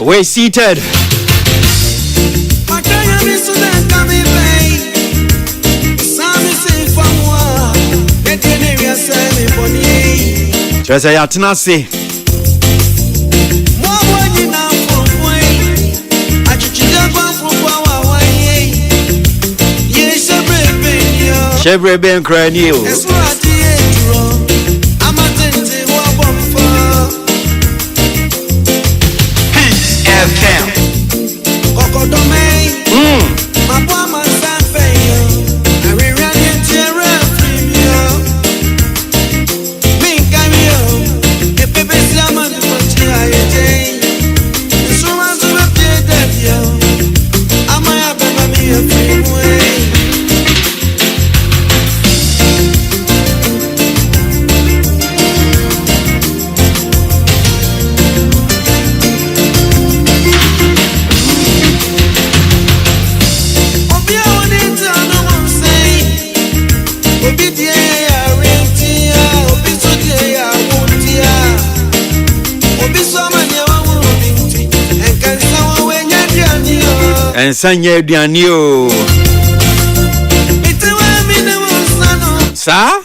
We're seated. Just say atenase. Shebre ben krani o. And Sanya Dianio. Sir?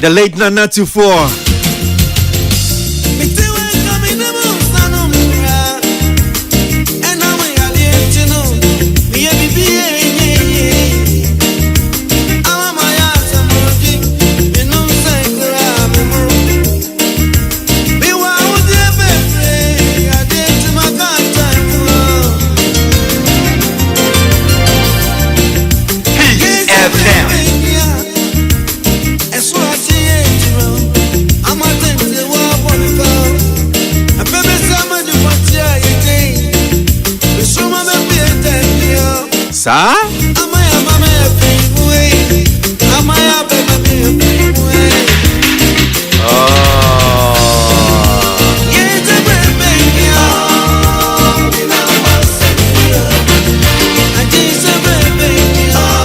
The late Nana 24. Sir?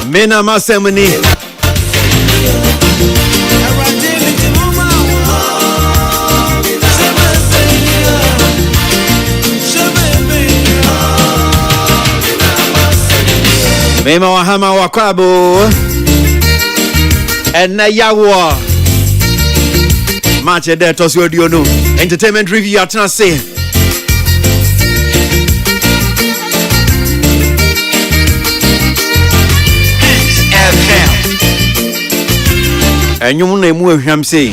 Mena masemani. Mema wahama wakwabo Ena yawa Match de tosi audio no Entertainment review atana say Enyum na emu ehwam say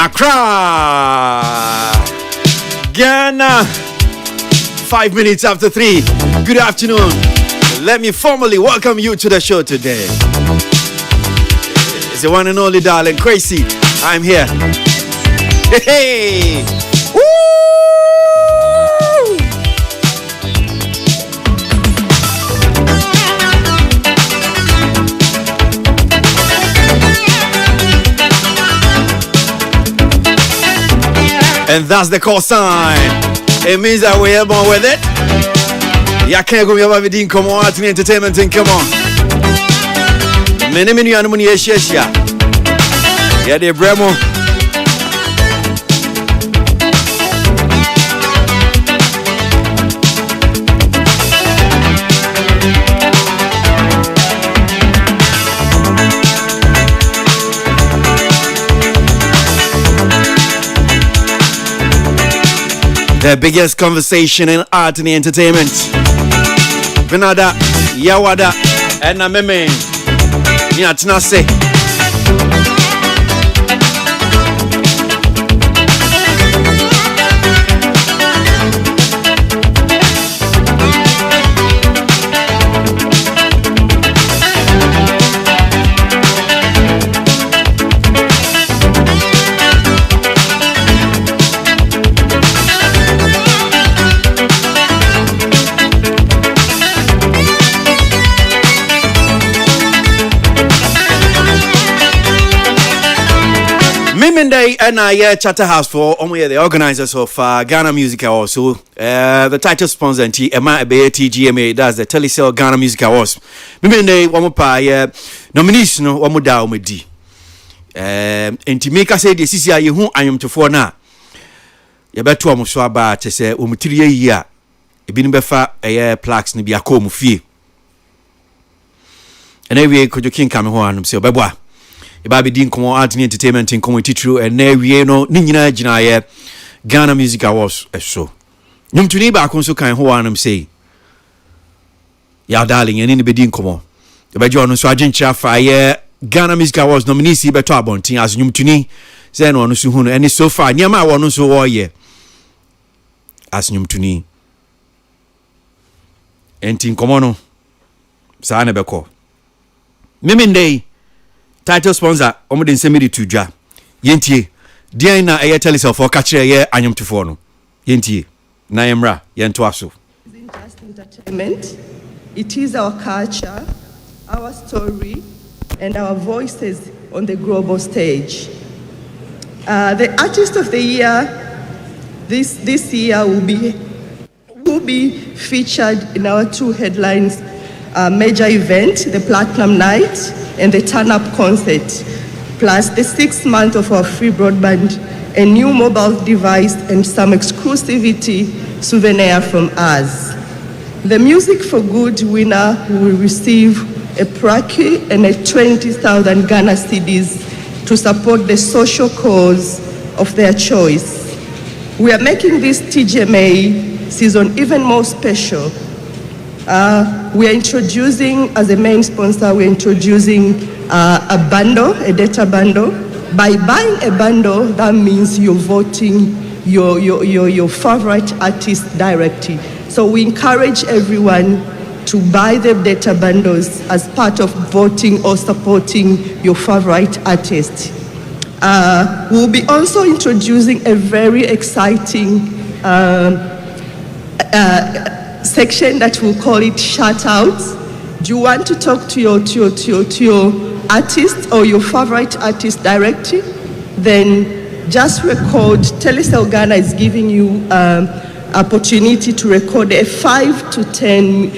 Accra, Ghana. 5 minutes after 3. Good afternoon. Let me formally welcome you to the show today. It's the one and only darling Crazy. I'm here. Hey! Woo! And that's the call sign. It means that we're born with it. Ya can't go over with come on, art and entertainment and come on. Many animal yes. Yeah, they bremo. The biggest conversation in art and entertainment. Benada, Yawada, and Nameme. Niatinase. Day and I Chatter House for the organizers of Ghana Music Awards. So the title sponsor and TGMA, that's the Telecel Ghana Music Awards. Day one more nomination one more down with D. And to make us say this is you who I am to for now. You better almost so about to say material year. A been befa a plaques ni be a comb fee. And every could you king come home and say, Baba. Ibabi din komo art and entertainment in community true and na wie no ni nyina gina ye Ghana Music Awards so nyum tuni ba kon so kan ho anam say ya darling ene ni be din komo e ba jo no so agencha fa ye Ghana Music Awards nominees be to abontin as nyum tuni say no so hu no ene so far nyama wo no so wo ye as nyum tuni entin komo no sa na be ko memendei title sponsor omudin semiri tujwa yentie dia na eye telesel for catch ye anyomtofo no yentie na yemra yento aso. It isn't just entertainment, it is our culture, our story and our voices on the global stage. The artist of the year this year will be featured in our two headlines major event, the Platinum Night and the Turn Up concert, plus the 6th month of our free broadband, a new mobile device, and some exclusivity souvenir from us. The Music for Good winner will receive a plaque and a 20,000 Ghana cedis to support the social cause of their choice. We are making this TGMA season even more special. We are introducing, as a main sponsor, we're introducing a bundle, a data bundle. By buying a bundle, that means you're voting your favorite artist directly. So we encourage everyone to buy the data bundles as part of voting or supporting your favorite artist. We'll be also introducing a very exciting section that we'll call it shout outs. Do you want to talk to your artist or your favorite artist directly? Then just record. Telecel Ghana is giving you opportunity to record a 5 to 10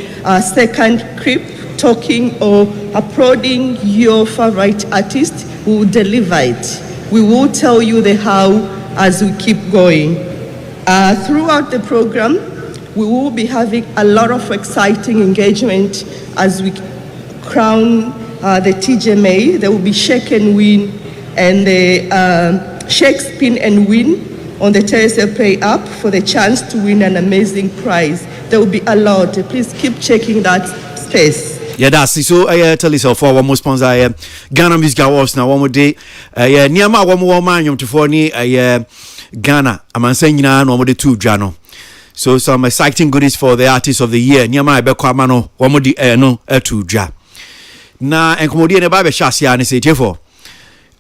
second clip talking or applauding your favorite artist. We will deliver it. We will tell you the how as we keep going. Throughout the program, we will be having a lot of exciting engagement as we crown the TGMA. There will be shake and win and the shake, spin and win on the Telecel Pay app for the chance to win an amazing prize. There will be a lot. Please keep checking that space. Yeah, that's so. Tell yourself for one more sponsor. Ghana Music Awards now. One more day. Niama one more man. You to for ni. Ghana. I'm saying you know one more day too. Jano. So some exciting goodies for the artist of the year. Niama Ibeko Amano. One more day. No. Two ja. Na enkomodi ne ba be hwase ya ne se tiefo.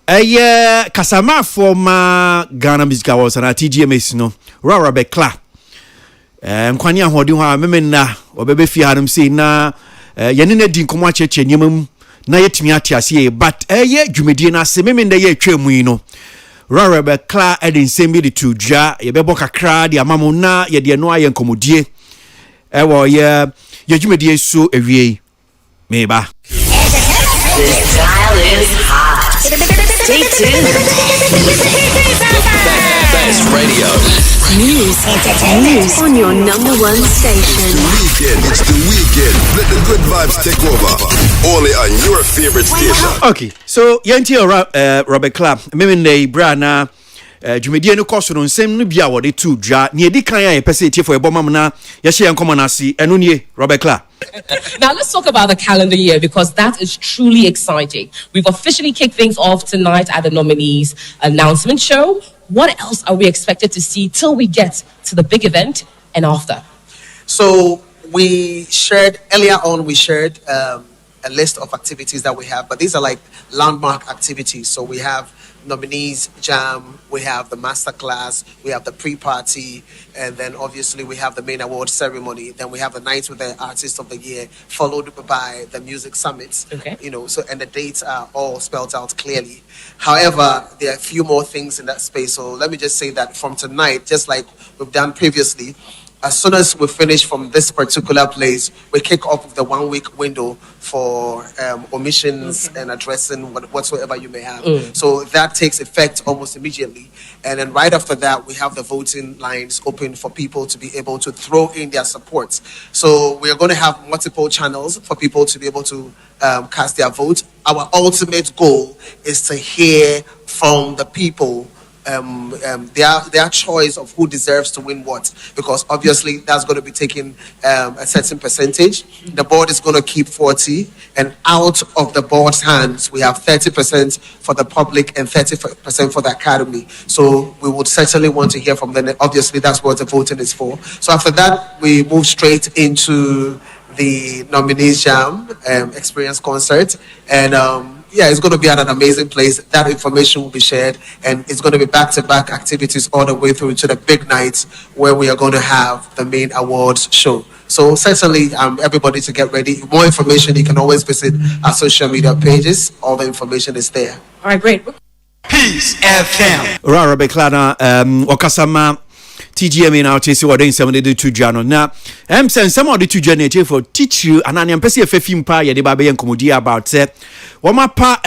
Kasama for ma Ghana Music Awards na TGMA no. Rara be kla. Nkwani ahodi ho a memena obebe fi hanum sei na yene na di nkomo acheche nyemam na yetimi atiase but dwumedie na se memenda ye atwam yi no Rara be kla edin sembi di tuja ye bebo kakra di amamo na ye de no aye nkomodie wo ye dwumedie so ewie meba. This dial is hot. Stay tuned. Best radio. News on your number one station. Weekend, it's the weekend. Let the good vibes take over. Only on your favorite station. Okay, so yanti Robert Club. Memende brana dwumedie no koso no nsem no bia wo de tu dwa ne edi kan ya pese tie for eboma na ye hye enkomo na si eno nie Robert Club. Now let's talk about the calendar year because that is truly exciting. We've officially kicked things off tonight at the nominees announcement show. What else are we expected to see till we get to the big event and after? So we shared earlier on. We shared a list of activities that we have, but these are like landmark activities. So we have nominees jam, we have the masterclass, we have the pre-party, and then obviously we have the main award ceremony. Then we have the night with the artist of the year, followed by the music summits. Okay. So and the dates are all spelled out clearly. However, there are a few more things in that space. So let me just say that from tonight, just like we've done previously, as soon as we finish from this particular place, we kick off with the 1 week window for omissions and addressing whatsoever you may have. So that takes effect almost immediately. And then right after that, we have the voting lines open for people to be able to throw in their support. So we are going to have multiple channels for people to be able to cast their vote. Our ultimate goal is to hear from the people their choice of who deserves to win what, because obviously that's going to be taking a certain percentage. The board is going to keep 40, and out of the board's hands we have 30% for the public and 30% for the academy. So we would certainly want to hear from them. Obviously that's what the voting is for. So after that we move straight into the nominees jam experience concert, and it's going to be at an amazing place. That information will be shared, and it's going to be back-to-back activities all the way through to the big night where we are going to have the main awards show. So certainly, everybody to get ready. More information, you can always visit our social media pages. All the information is there. All right, great. Peace FM. Rara be klana okasama TGMA now chase what in some de to jano na send some of the two journey for teach you and an empathy fim pa ye de ba be enkomodi about say woma pa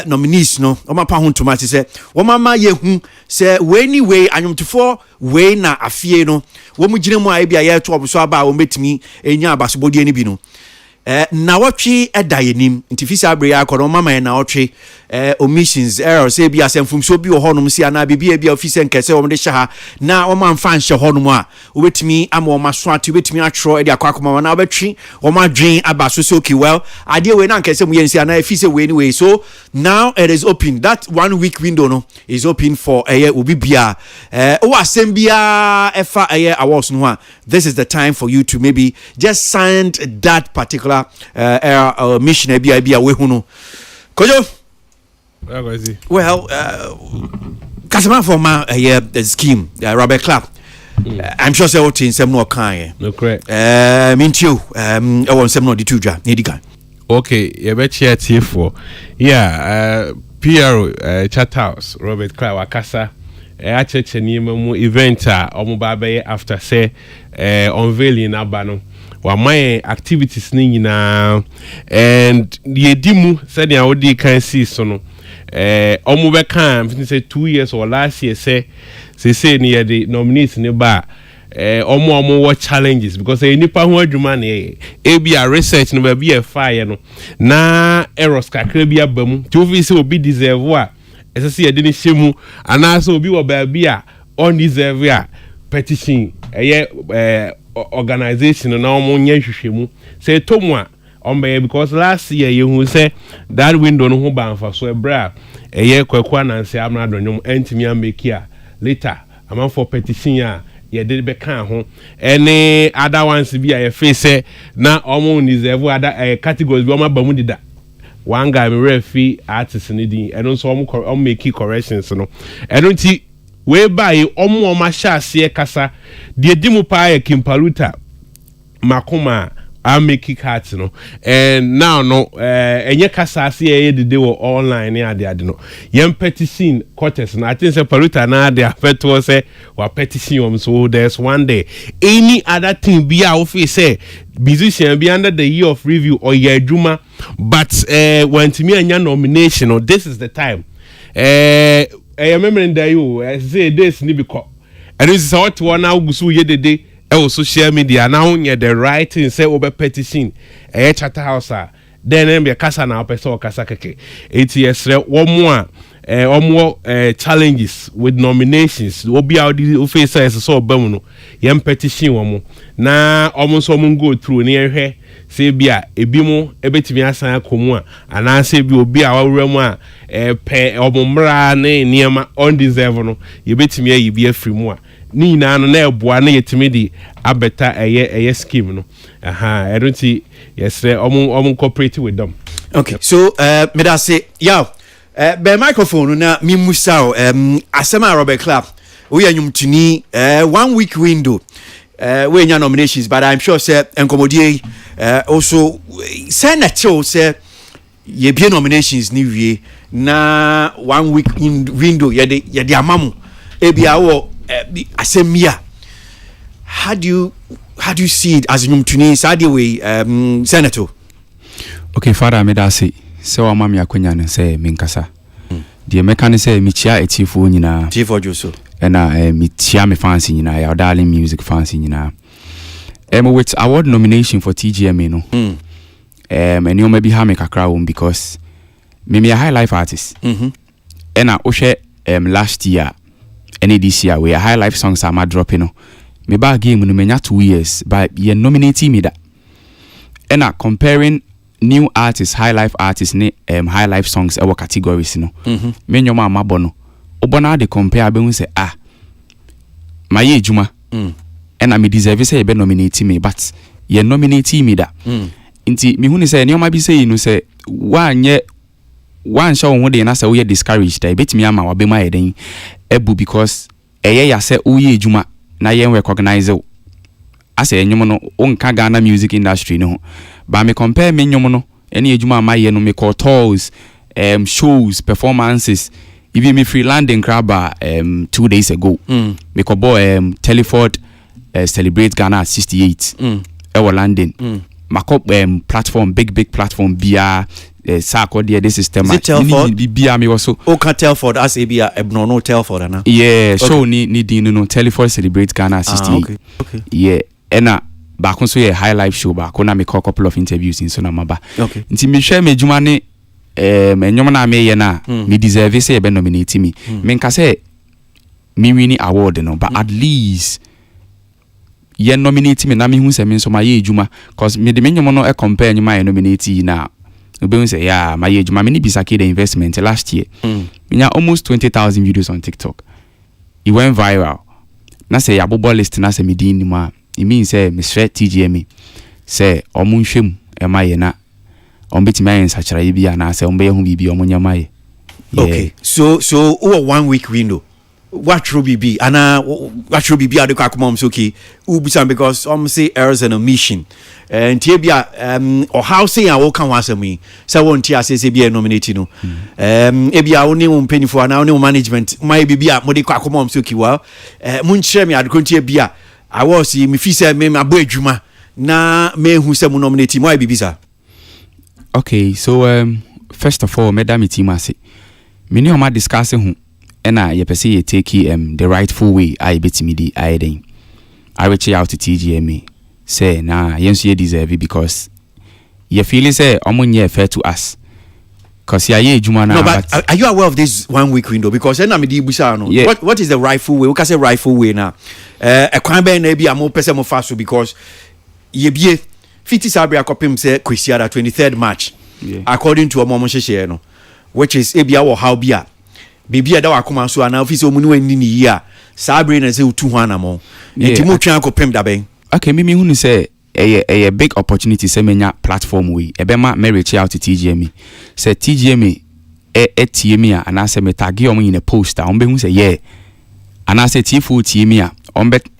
nominees no woma pa hun tomati say woma ma ye hu say we anyway anyomtofo we na afie no womu gine mu a bia ye to oboso aba wo metimi enya abasobodi ani bi no na watwe edayenim ntifisi abre ya akono mama na watwe omissions error say bia semfumso bi ohonum si ana bibia bia office nkese wo de hya na wo man fa nhye honum a obetimi ama wo maso ati obetimi atro e de akwa na obetwi wo madwen aba so so okay well ade we na nkese mu yensi ana office we anyway. So now it is open. That 1 week window no is open for obi bia o asem bia efa awards no a this is the time for you to maybe just sign that particular mission bia we hu no kojo. Well, customer for my scheme, Robert Clapp. I'm sure say in some no kind. No correct. Mean you. I want some no the two ja. Okay, you bet you for. Yeah, PR chat house Robert Clapp Wakasa. Church mu event after say unveiling abano. Wa my activities ni nyina and the dimu said ya odi kan see so no omo be kan say 2 years or last year say near the nominees ni ba omo what challenges because nipa ho adwuma na e research no ba bi e fire no na errors kakra bi abamu ti ofi say obi deserve a ese ye de ni hyemu ana so obi wo ba bi a on deserve a petition organization na omo nya hwehwemu say tomu a because last year you say that window no ho ban for so ebra eye kwakwa nanse amra donyum entimi amekia later am for petition ya ye did be kan ho any other ones bi a face na omo deserve other categories bi omo ba mu dida one guy me refi artist ni din eno so omo make corrections no eno ti we buy omo sha ase kasa de dimu pa ya Kimpaluta makoma I make it hard, no. And now, no, enye kasa ase de dey online ya de no. Yem petition quarters, and I think say Paluta na de affect was say wa petition so there's one day. Any other thing be a office say musician be under the year of review or year juma, but when to me anya nomination, or this is the time. I remember that you say this ni be call. And this is what one now go so ye the day. Social media now the right thing say over petition chatter house then be kasa na person kasa keke ets one more challenges with nominations obi out the face so bamu no yem petition wo na almost some go through near here say bia ebi mo ebetimi asan akomu ana say bi obi a wawura mu a pe omumra na niema undeserve no yebetimi ayi bi afiri mu a ni na no na eboa na yetimi di abeta eye scheme no I don't see yes omo cooperate with them. Okay, so me da say yeah be microphone na mi musa asema Robert Clap we anyum tuni 1 week window we nya nominations, but I'm sure say enkomodie also senator say ye be nominations ni wie na 1 week window ye de amamu e bia wo asemia. How do you see it as nyum tuni sade we senator? Okay, father me da say so amami akonya ne say minkasa die meka ne say mi chia etifo nyina tifo joso na mi chia me fancy nyina ya darling music fancy nyina with award nomination for TGMA no and you maybe ha me kakra won because me a high life artist na ohwe last year and this year we high life songs am dropping no me ba game no menya 2 years but ye nominate me da and comparing new artists, high life artists, high life songs, our categories, no. Me nyoma amabo no. Obona de compare be say my ejuma. And I me deserve say be nominate me, but ye nominate me da. Inti me hu say nyoma bi say no say one show one day na say we discouraged. I bet me ama wa be my den ebu because ya say uye ejuma na ye recognize o. Ase enyom no onka Ghana music industry no but me compare me enyom no ene ejuma amaye no me call tours shows performances even me free landing crab 2 days ago me call Teleford celebrate Ghana at 68 ewo London makop platform big platform bia sako there this system bia me also o can Telford as a bia no Telford na yeah okay. So ni din no Teleford celebrate Ghana at 68 okay yeah ena ba kon so ye high life show ba ko na me call couple of interviews in so na maba okay nti me hwe me djuma ne enyom na me ye na me deserve say be nominate me me nka say me win award no but at least ye nominate me na me hu say me so ma ye djuma cause me de me nyom no e compare nyuma ye nominate na obe say yeah ma ye djuma me ni bisake the investment last year me nya almost 20,000 videos on TikTok. It went viral na say ya bobo list na say me din ni ma it means say Mr. TGMA say omunhwem emaye na ombeti mayen sachara bia na say ombe hu bibi omonyamaye. Okay, so 1 week window what should be what should be ade kwakoma so okay ubusan because say errors and omission and tibia or how say I will come wasami say won tia say bia nominate no ebia woni mpanyfo na woni management my bibia mo de kwakoma so okay wa munchire me ade kontie bia I was me fi say me abo adwuma na me hu say mo nominate mo bibisa. Okay, so first of all, madam team ase me ni o ma discuss hu ena ye pese ye take the rightful way I betimi di aiden I reach out to TGMA say na yenso ye deserve because ye feel say omunye fair to us cause ya ye ejuma na. No, but are you aware of this 1 week window because ena me di busa no yeah. What is the rightful way? We can say rightful way now e kwan ben na bia mo pese mo faso because ye bie 50 sabria kopim say kwesiara 23rd March. According to omo share no, which is ebia wo how bia. Bibia da wakoma so ana office omuni wani ni yi a sabri na say utu ho anamo. Enti mo twan kopim da ben. Okay, me hunu say a big opportunity say menya platform we. Ebema me reach out to TGMA. Say TGMA TMA and I say me tag you in a post. I be say yeah. And I say T4 TMA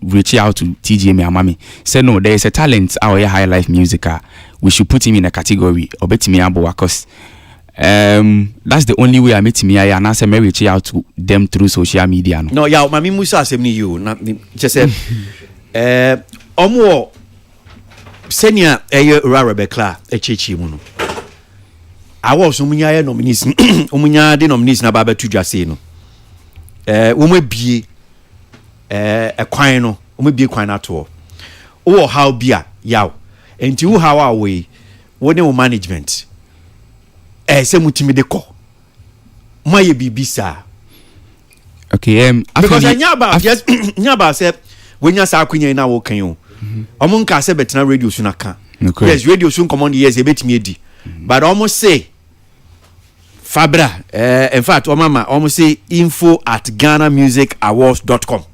reach out to TGMA mami. Say no, there is a talent our high life music. We should put him in a category or bet me abo because that's the only way I met me and I say me reach out to them through social media. No, yeah, mami musa asem you na just say omo senior Rebecca echechi mu no. I was umunya nominees umunya de nominees na baba tudwa say no. Wo mabie a kwan no, wo mabie kwan na to. Wo how bia yaw. Enti wo how away wo ne wo management. Se mutimi de ko. Moye bibisa. Okay, because nyaba just nyaba say when you sa kwenya na wo kan yo. Omo nka se betina radio su na kan. Yes, radio su command yes e betimi edi. But almost say Fabra, in fact, almost say info@GhanaMusicAwards.com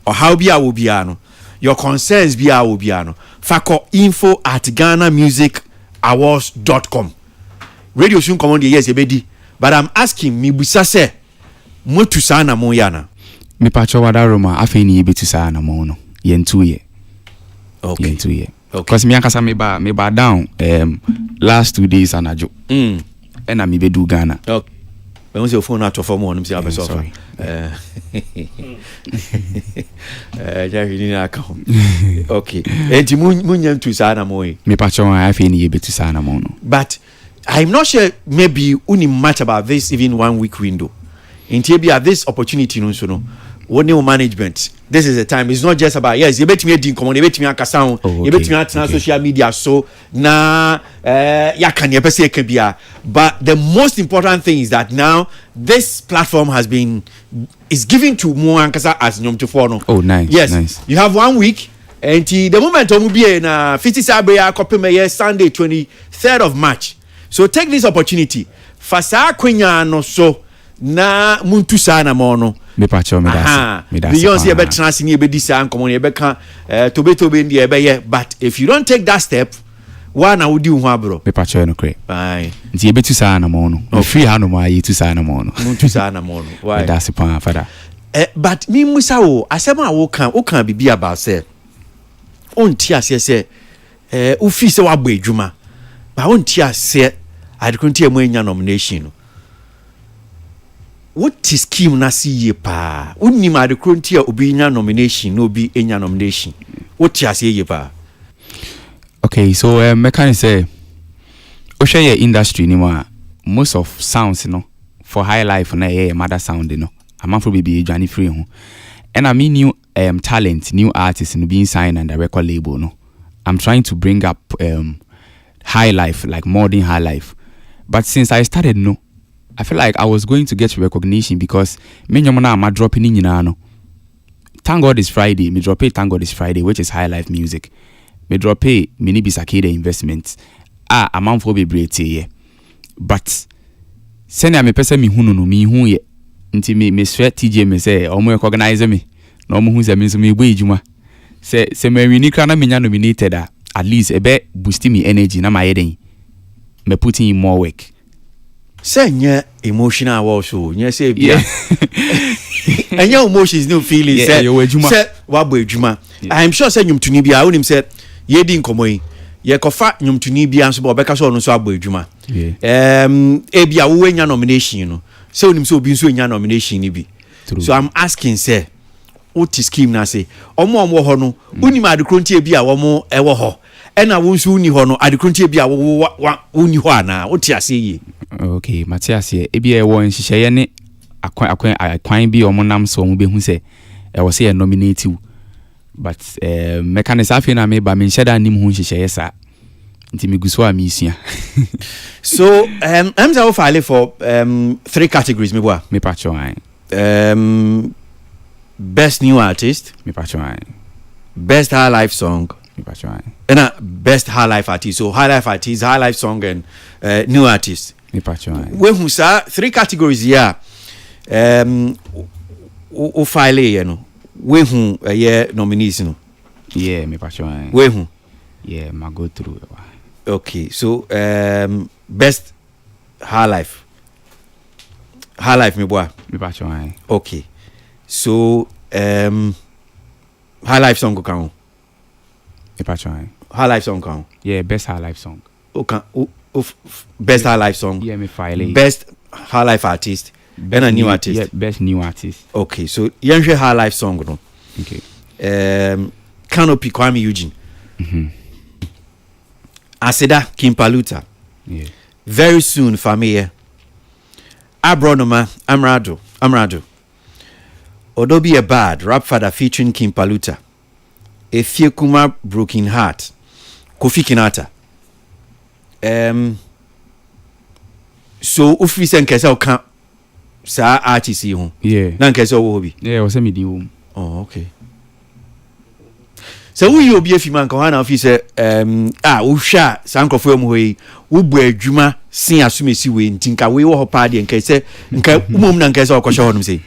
or how be I will be ano. Your concerns be I will be ano. Fako info@GhanaMusicAwards.com. Radio soon come on the yes ebedi. But I'm asking me busa say mo tu sana mo yana. Me pacho wada Roma afi ni ebetu sana mo no. Yen 2 year. Okay. Yen 2 year. Because me ankasa me ba down last 2 days anajo. And I'm be do Ghana. Okay. When was your phone out of one? Sorry. Okay. And Munyam to Sana Moy. Me patron, I feel ni able to Sana Mono. But I'm not sure maybe only much about this even 1 week window. In Tibia, this opportunity no so no. What new management? This is the time. It's not just about yes. You bet me a ding come on. You bet me a sound. You bet me a social media. So na ya can you say can be. But the most important thing is that now this platform is given to more ankasa as nyom to follow. Oh, nice. Yes, nice. You have 1 week. And the moment will be in 50 Sabria copy Sunday 23rd of March. So take this opportunity. Fasa kwenya no so na muntu sana mono. Me pacho me das. Beyonce be trans ni be disa ankomo ni be kan tobe ndi be ye, but if you don't take that step one na wudi ho abro. Me pacho no kre. Bye. Nti e be tu sana mono. No free ha no ma yi tu sana mono. Muntu sana mono. Why? Me das pa fada. But me musa wo asema wo kan bibi about say onti ase say wo fi se wa gba adwuma. Ba onti ase adekunti e mo enya nomination no. What is scheme na see ye pa? Uni ma adekunti e obi enya nomination no obi enya nomination. What you say ye pa? Okay, so me can say o share your industry ni ma most of sounds no for high life na ye mother sound no. Amafro baby Johnny free ho. And I mean new talent, new artists no being signed and the record label no. I'm trying to bring up high life, like modern high life. But since I started no, I feel like I was going to get recognition because me nyomona am dropping in no. Thank God it's Friday. Me drop it Thank God it's Friday, which is high life music. Me drop it mini bisakede investments. Amafro baby ye. But send me person me hunu no me hu ye. Nti me sweat TGMA say omo recognize me na omo hu say me so me gbo ejuma say me wini kra na me nya nominated at least e be boost me energy na my den me put in more work say nya emotional war so nya say bia and your emotions no feelings say wa gbo ejuma. I'm sure say nyumtuni bia wonim say ye di nkomo yi ye kofa nyumtuni bia so ba obeka so no so agbo ejuma e bia wo nya nomination no. So nim so bi so nya nomination ni bi. So I'm asking say what is scheme na say omo ho no unim adekrontie bi a wo ewo ho e na wo nso uni ho no adekrontie bi a wo uni ho ana what you say ye. Okay, Matthias e bi e wo nhihye ne akwan bi omo nam so omo be hu say e wo say e nominate you, but mechanics afi na me ba me nheda nim hu nhihye sa nti me guso a me isua. So I'm so file for 3 categories me boa. Me pacho ai. Best new artist, me pacho ai. Best high life song, Me pacho aye. And best high life artist. So high life artist, high life song, and new artist. Me pacho aye. We who say 3 categories here. O file you know. We who nominees no. Yeah, me pacho aye. We who. Yeah, ma go through. Okay, so best high life. High life me boy. Me pacho aye. Okay. So high life song count. Me pacho aye. High life song count. Yeah, best high life song. Okay. Best high life song. Yeah, me file. Best high life artist. And a new artist. Yeah, best new artist. Okay, so you're high life song no. Okay. Canopy Kwame Eugene. Aseda Kimpaluta. Yeah. Very soon Fameye. Abronoma Amrado. Odobi a Bad Rap Father featuring Kimpaluta. Efie Kuma Broken Heart. Kofi Kinata. So ufi sen kesa oka sa artist yi ho. Yeah. Na kesa wo hobi. Yeah, o se me di wo. Oh, okay. So we obi afi man kan na ofi se wo hwa sankrofo mu hoyi wo bu adwuma sin asumesi we ntinka we wo ho pa de nka se nka umom na nka se okosho ho no se.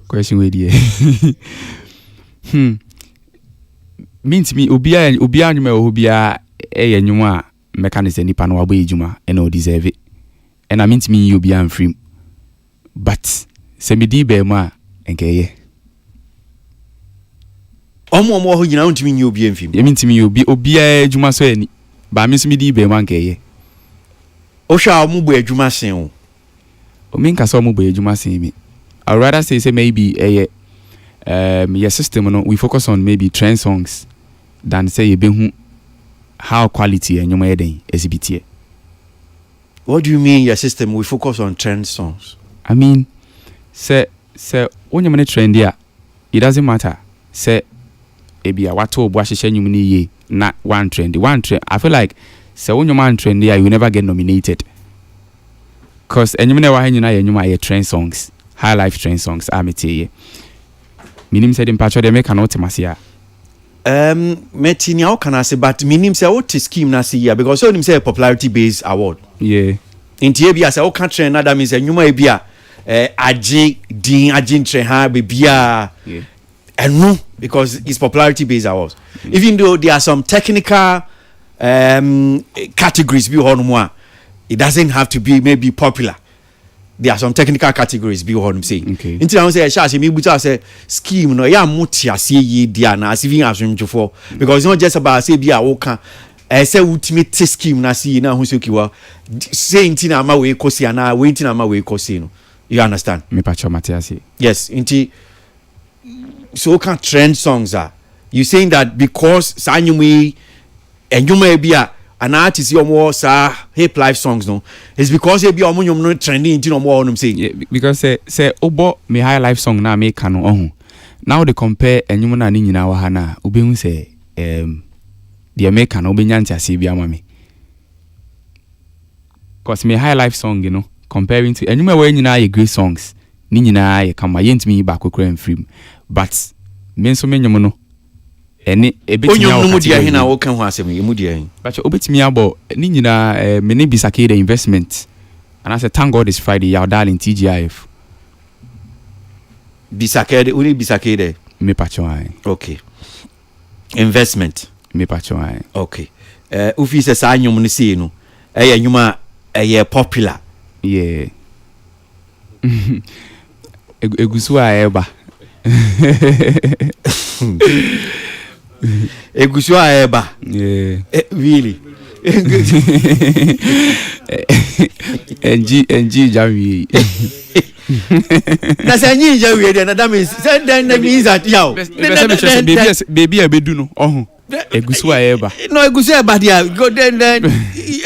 Question we die. Means me obia nwuma o obia eye nwuma mechanism nipa no wabo ejuma and o deserve it. And I mean to me obia amfrim. But se me di be ma enkeye. Omo ho nyina untimi nyi obi amfim. E mean to me obia ejuma so ani. Ba me so me di be ma enkeye. O hwa omo bo adwuma sen o. O mean ka so omo bo ejuma sen me. I would rather say maybe your system no we focus on maybe trend songs than say you be how quality and you may den exhibit. What do you mean your system we focus on trend songs? I mean say when you trend here it doesn't matter say ebi what obo ahye nyum ni ye na one trend I feel like say when you man trend here you will never get nominated cause enyum na wa ha nyuna ye trend songs high life trend songs amete minim said in patcho de make an ultimacia metini how can I say but minim say what scheme na see here because so him say popularity based award. Yeah. Inti bia say o ka trend na that means enyuma bia agin trend ha be bia. Yeah. And no because it's popularity based awards. Even though there are some technical categories be on one it doesn't have to be maybe popular. There are some technical categories be what I'm saying. Okay. Until I say shall me buta say scheme no ya muti ase ye dia na asivin asumjufo because it's not just about say bia wo kan say ultimate scheme na see na hu so kiwa say inti na ma we kosi na we inti na ma we kosi no. You understand? Me pacho Matiasi. Yes, inti so can trend songs are you saying that because sanyumi enyuma bia an artist you more sa hip life songs no it's because e be omunyum no trending into no more say yeah, because say obo me high life song na make no ohun now they compare enyum na ni nyina wa ha na obehu say the American obenya ntiase bia ma me cause me high life song you know comparing to enyum we nyina ye great songs ni nyina ye kama yentimi ba kokora mfrim but me nso menyum no eni ebetimi onyum no mu dia hina wo kan ho asem emu dia hin but obetimi abo ni nyina me ne bisake the investment and I said thank God it's Friday your darling TGIF bisake de uni bisake de me pacho ai okay investment me pacho ai okay ufi se sa anyum no see no anyuma popular yeah egusu a eba egusu a eba yeah really NG Jawi na say nyi Jawi dey na that means say then means that yaw baby abedu no ohun egusu a eba no egusu a eba dia go then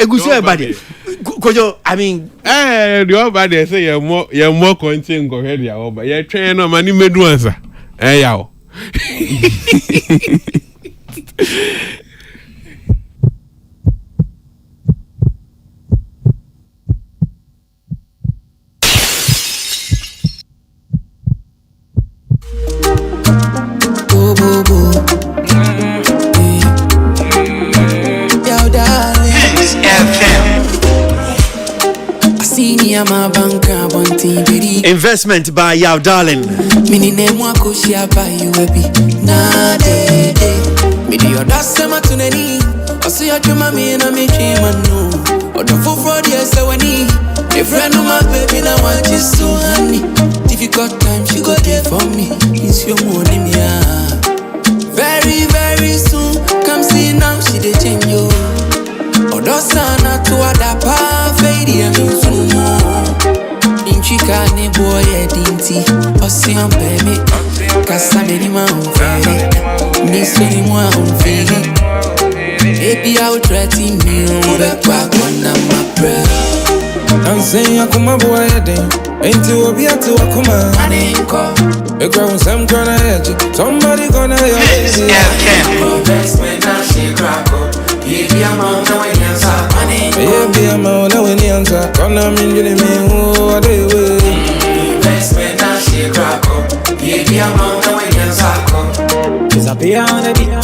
egusu a eba dia kojo I mean the over there say you're more content go head ya over you train no mani medu answer yaw Bobo Investment by Yao Darling. Mini name wako shia by you happy. Na de de. Me di oda sema tuneni. Osi ya chuma mi na mi chima no. Oda fufro di ese weni. A friend of my baby now want you so honey. Difficult time she go there for me. It's your money me very very soon. Come see now she dey change you. Oda sana to ada pa fade ya mi sumo. Inchika ne boy edinti. Osi on baby. Kasa me ni ma unfere. Miss me mo unfere. Baby I will try to me over back on my prayer. I'm saying I come boy then. Ain't you a beer to a come a girl some gonna edge. Somebody gonna edge. Investment now she crack up. Baby I'm on the way answer. Baby I'm on the way answer. Gonna mean you me who are they way. Investment now she crack up. Baby I'm on the way answer. Is a beer on the beer.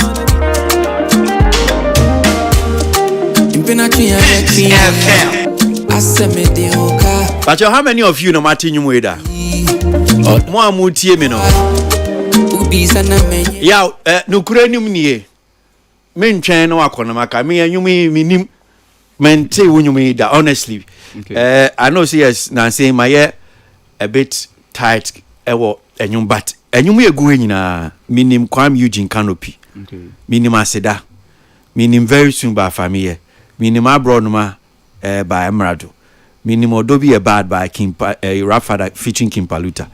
Impena tree But how many of you know Martin Mueda? More mutie me no. Yeah, no cranium nie. Men chain no akona maka me and you me men say when you made that honestly. I know yes now saying my a bit tight ewo enyum but enyum ye gu nyina minim kwam Eugene Canopy. Minim aseda. Minim very soon by family. Minim abroad no ma by Emerado. Minim Odobi a bad by King Rap Father featuring King Paluta.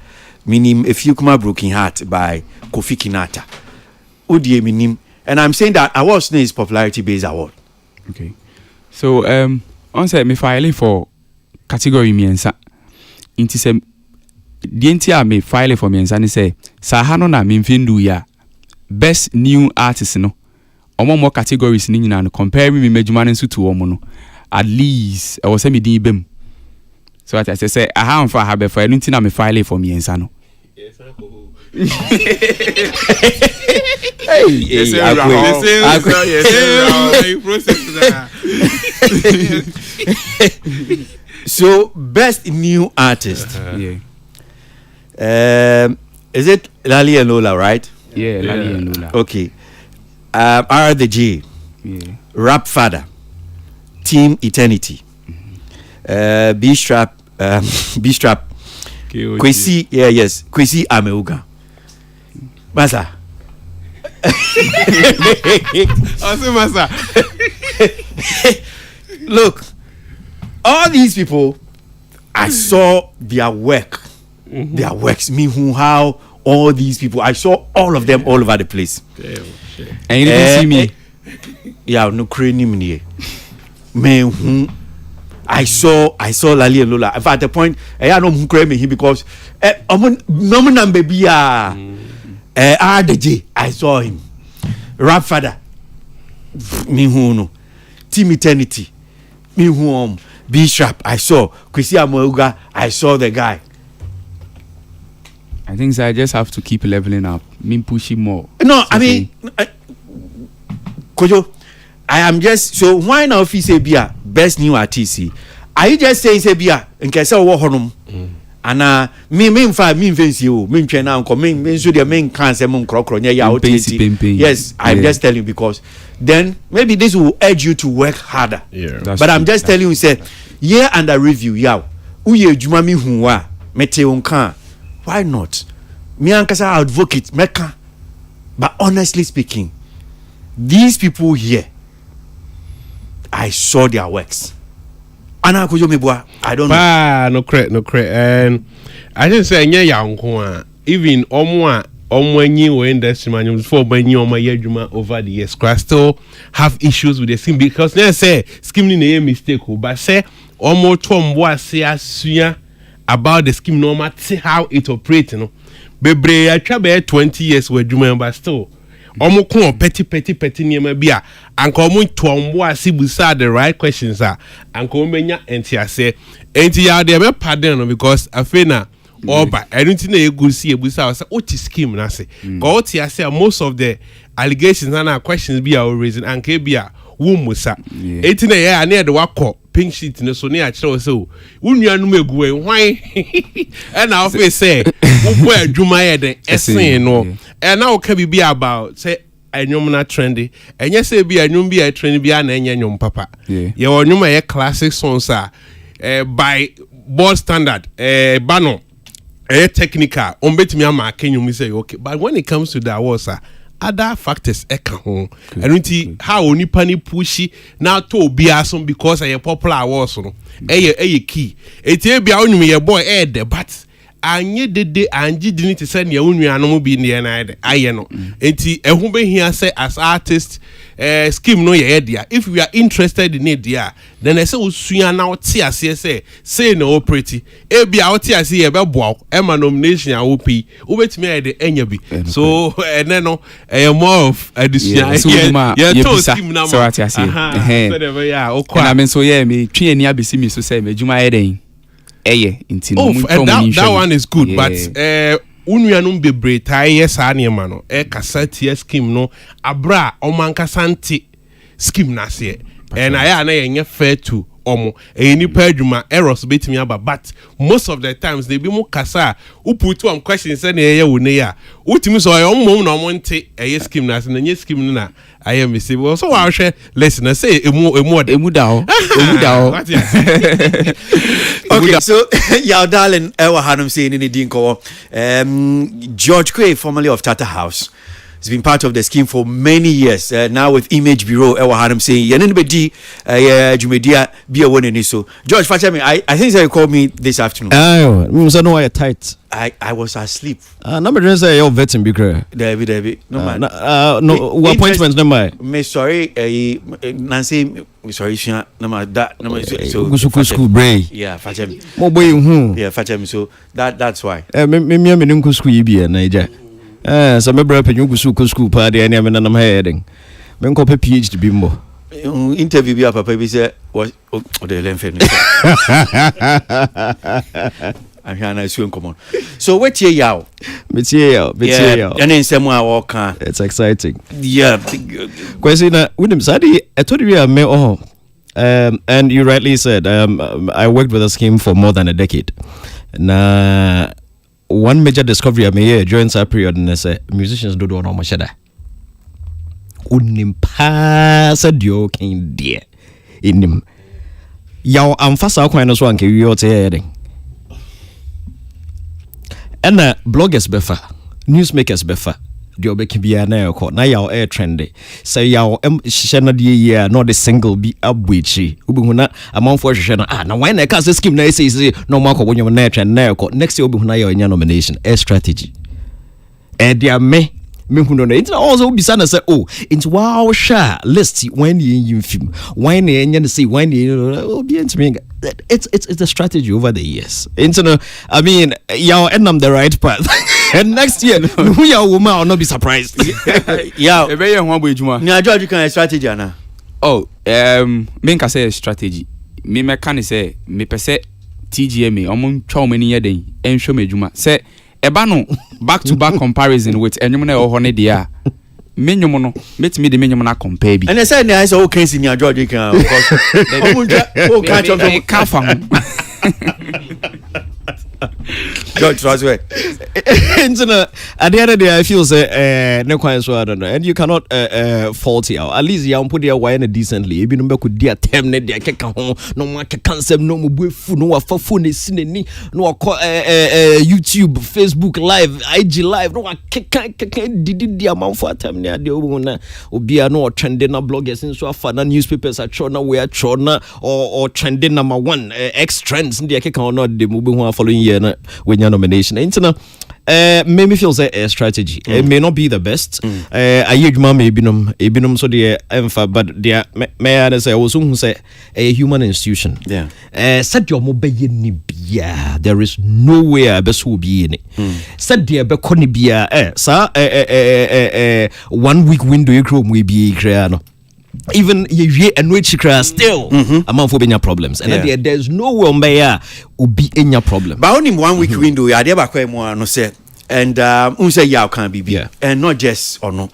Minim a few kuma broken heart by Kofi Kinata. Udie minim. And I'm saying that award is popularity based award. Okay. So on say me file for category miensa. Inti se dienti a me file for miensa ni say sahano na me mfindu ya best new artist no. Omo more categories ni nyina no compare me medjuma nso to omo no. At least I was me din bem. So I say I have for have for anything I'm file for me insano. Yes, So best new artist. Is it Lali and Lola, right? Yeah, Lali and Lola. Okay. R the J. Yeah. Rap Father. Team Eternity. B-Strap. Kwesi, yes. Kwesi Ameuga. Masa. Look, all these people, I saw their work. Their works. Me who how all these people, I saw all of them all over the place. Damn, shit. And you didn't see me. Yeah, no cranium here. Man, I saw Lali and Lola. In fact, at the point, I don't know me because no baby RDJ, I saw him. Rap Father, me who no. Team Eternity, me who B-Strap, I saw. Kwesi Ameuga, I saw the guy. I think so I just have to keep leveling up. Me pushing more. No, I mean, Kojo, I am just so why now if you say beer best new artist? Are you just saying say beer in case I walk honum? And me fancy you, me chena uncle, me so the main cancer mon crocro yes, I'm just telling you because then maybe this will urge you to work harder. Yeah. But I'm just telling you, say, yeah, under review, yeah. Uye jumami huwa mete unka. Why not? Me ankasa advocate meka. But honestly speaking, these people here, I saw their works. Ana kujo mebwa, I don't know. No credit. And I didn't say nya ya even omwanyi we industry man before banyi omayejuma over the years. I still have issues with the scheme because they say scheme ni mistake but say omo tombo say asuya about the scheme no matter how it operates, you know. Bebre atwa be 20 years we adwuma but still omo ko petty niema bia anka omo tombo asibusa the right questions are anka omenya entiase enti ya de me pardon no because afena oba anything na egusi ebusa say what is scheme na say go oti say most of the allegations and questions be are raising anka bia wo musa eti na ya na de wakọ pink sheet ne so ne a kire so unuanum egu hwan e na ofe say wo adwuma ye den esen no e na wo ka bibi about say anyum na trendy enye say bi anyum bi a trendy bi na enye nyum papa ye onyum ye classic songs by board standard bano technical on betimi ama kenyum say okay, but when it comes to the awards other factors eka ho and how onipa ni pushy now to be awesome because a popular awards no key etie bia onum ye boy but anye dede anji dini te say ne onuanom bi ne na aye no enti ehun be hia say as artist scheme no ye dia if we are interested in it dia then I say osua na oti ase say no operate e bia oti ase ye be boa e nomination a opi obetimi e de enya bi so no more of addition yeah to scheme na so ati ase so de ya okwa na me so ye me twi ani abesi mi so say me dwuma ye den that one is good, but unuanum bebre taye sa niema no kasati scheme no abra omankasanti scheme na se and aya na yenye fair to omo eni pa adwuma errors betimi aba, but most of the times they be mo kasa uputu am questions say na ye woni ya utimi so omo na omo nte scheme na se na nye scheme na I am see so wa hwe listener say emu da. Okay, so yeah, darling, Hanum saying in the Dinko, George Cray, formerly of Tata House, has been part of the scheme for many years. Now with Image Bureau, Hanum saying, Yanibedi, Jumedia, be a one in so. George, I think you called me this afternoon. I know I tight. I was asleep. Number one say you're vetting bigger. David. No man. No appointments number. Me sorry, Nancy. Sorry, no that no so school break. Yeah, Fajem. Mo boy Yeah, Fajem. So that's why. Me nunku school ibi na ija. So me bra penyu school party and I'm heading. Me nko pe PhD bimbo. Interview bi papa bi say was the length. I'm here na so common. So what year yaw? Betie yaw. And then someone walk. It's exciting. Yeah. Kwesi na unim sadi etodi we me and you rightly said I worked with a scheme for more than a decade. Na one major discovery I made during that period and say musicians do no mashada. Unim pass dio kin die. Inim. Yaw amfasa kwan no so anke wi o te yeding. And bloggers befa, newsmakers befa, the obekibia na yako na yaw air trendy. Say yaw shena di year not the single be abwichi. Ubihuna amount for shena na why na cast scheme na say no mark when you na trend na yako next year ubihuna yaw nya nomination air strategy. Dia me huno na it's also be sana say into wow sha list when you film when you say when you be into it's a strategy over the years. I mean, y'all end on the right path. And next year, who y'all woman will not be surprised. Yeah, a very one way juma. Now, George, you can strategy, Anna. Me can say strategy. Me can say me per se TGMA. I'm chow many year day and show me juma. Say ebano back to back comparison with enyumene or honey dia. Menyumono met me the menyumona compare bi. And I said I saw okay in your George you can of course. Can't from George was way. At the end of the day, I feel say no quite so I don't know, and you cannot fault it out. At least you put your wine decently. You know, could dear temne dear keka home no more concept no more food no for phone is ni no YouTube, Facebook Live, IG Live no did the amount for time near the owner or be no trending bloggers in so far newspapers are chona we are chona or trending number one X trends in the keka not the movie following year when your nomination made me feel say a strategy. It may not be the best. I use my ebinum so the but there may I say also say a human institution. Yeah. Said your mobile yeah, there is nowhere best will be in it. Said the beconi bia sir 1 week window you chrome we be creano. Even ye and which crash still among for being problems and there's no one there will be any problem. But only 1 week window ya dey back more no say and say ya can be and not just or no.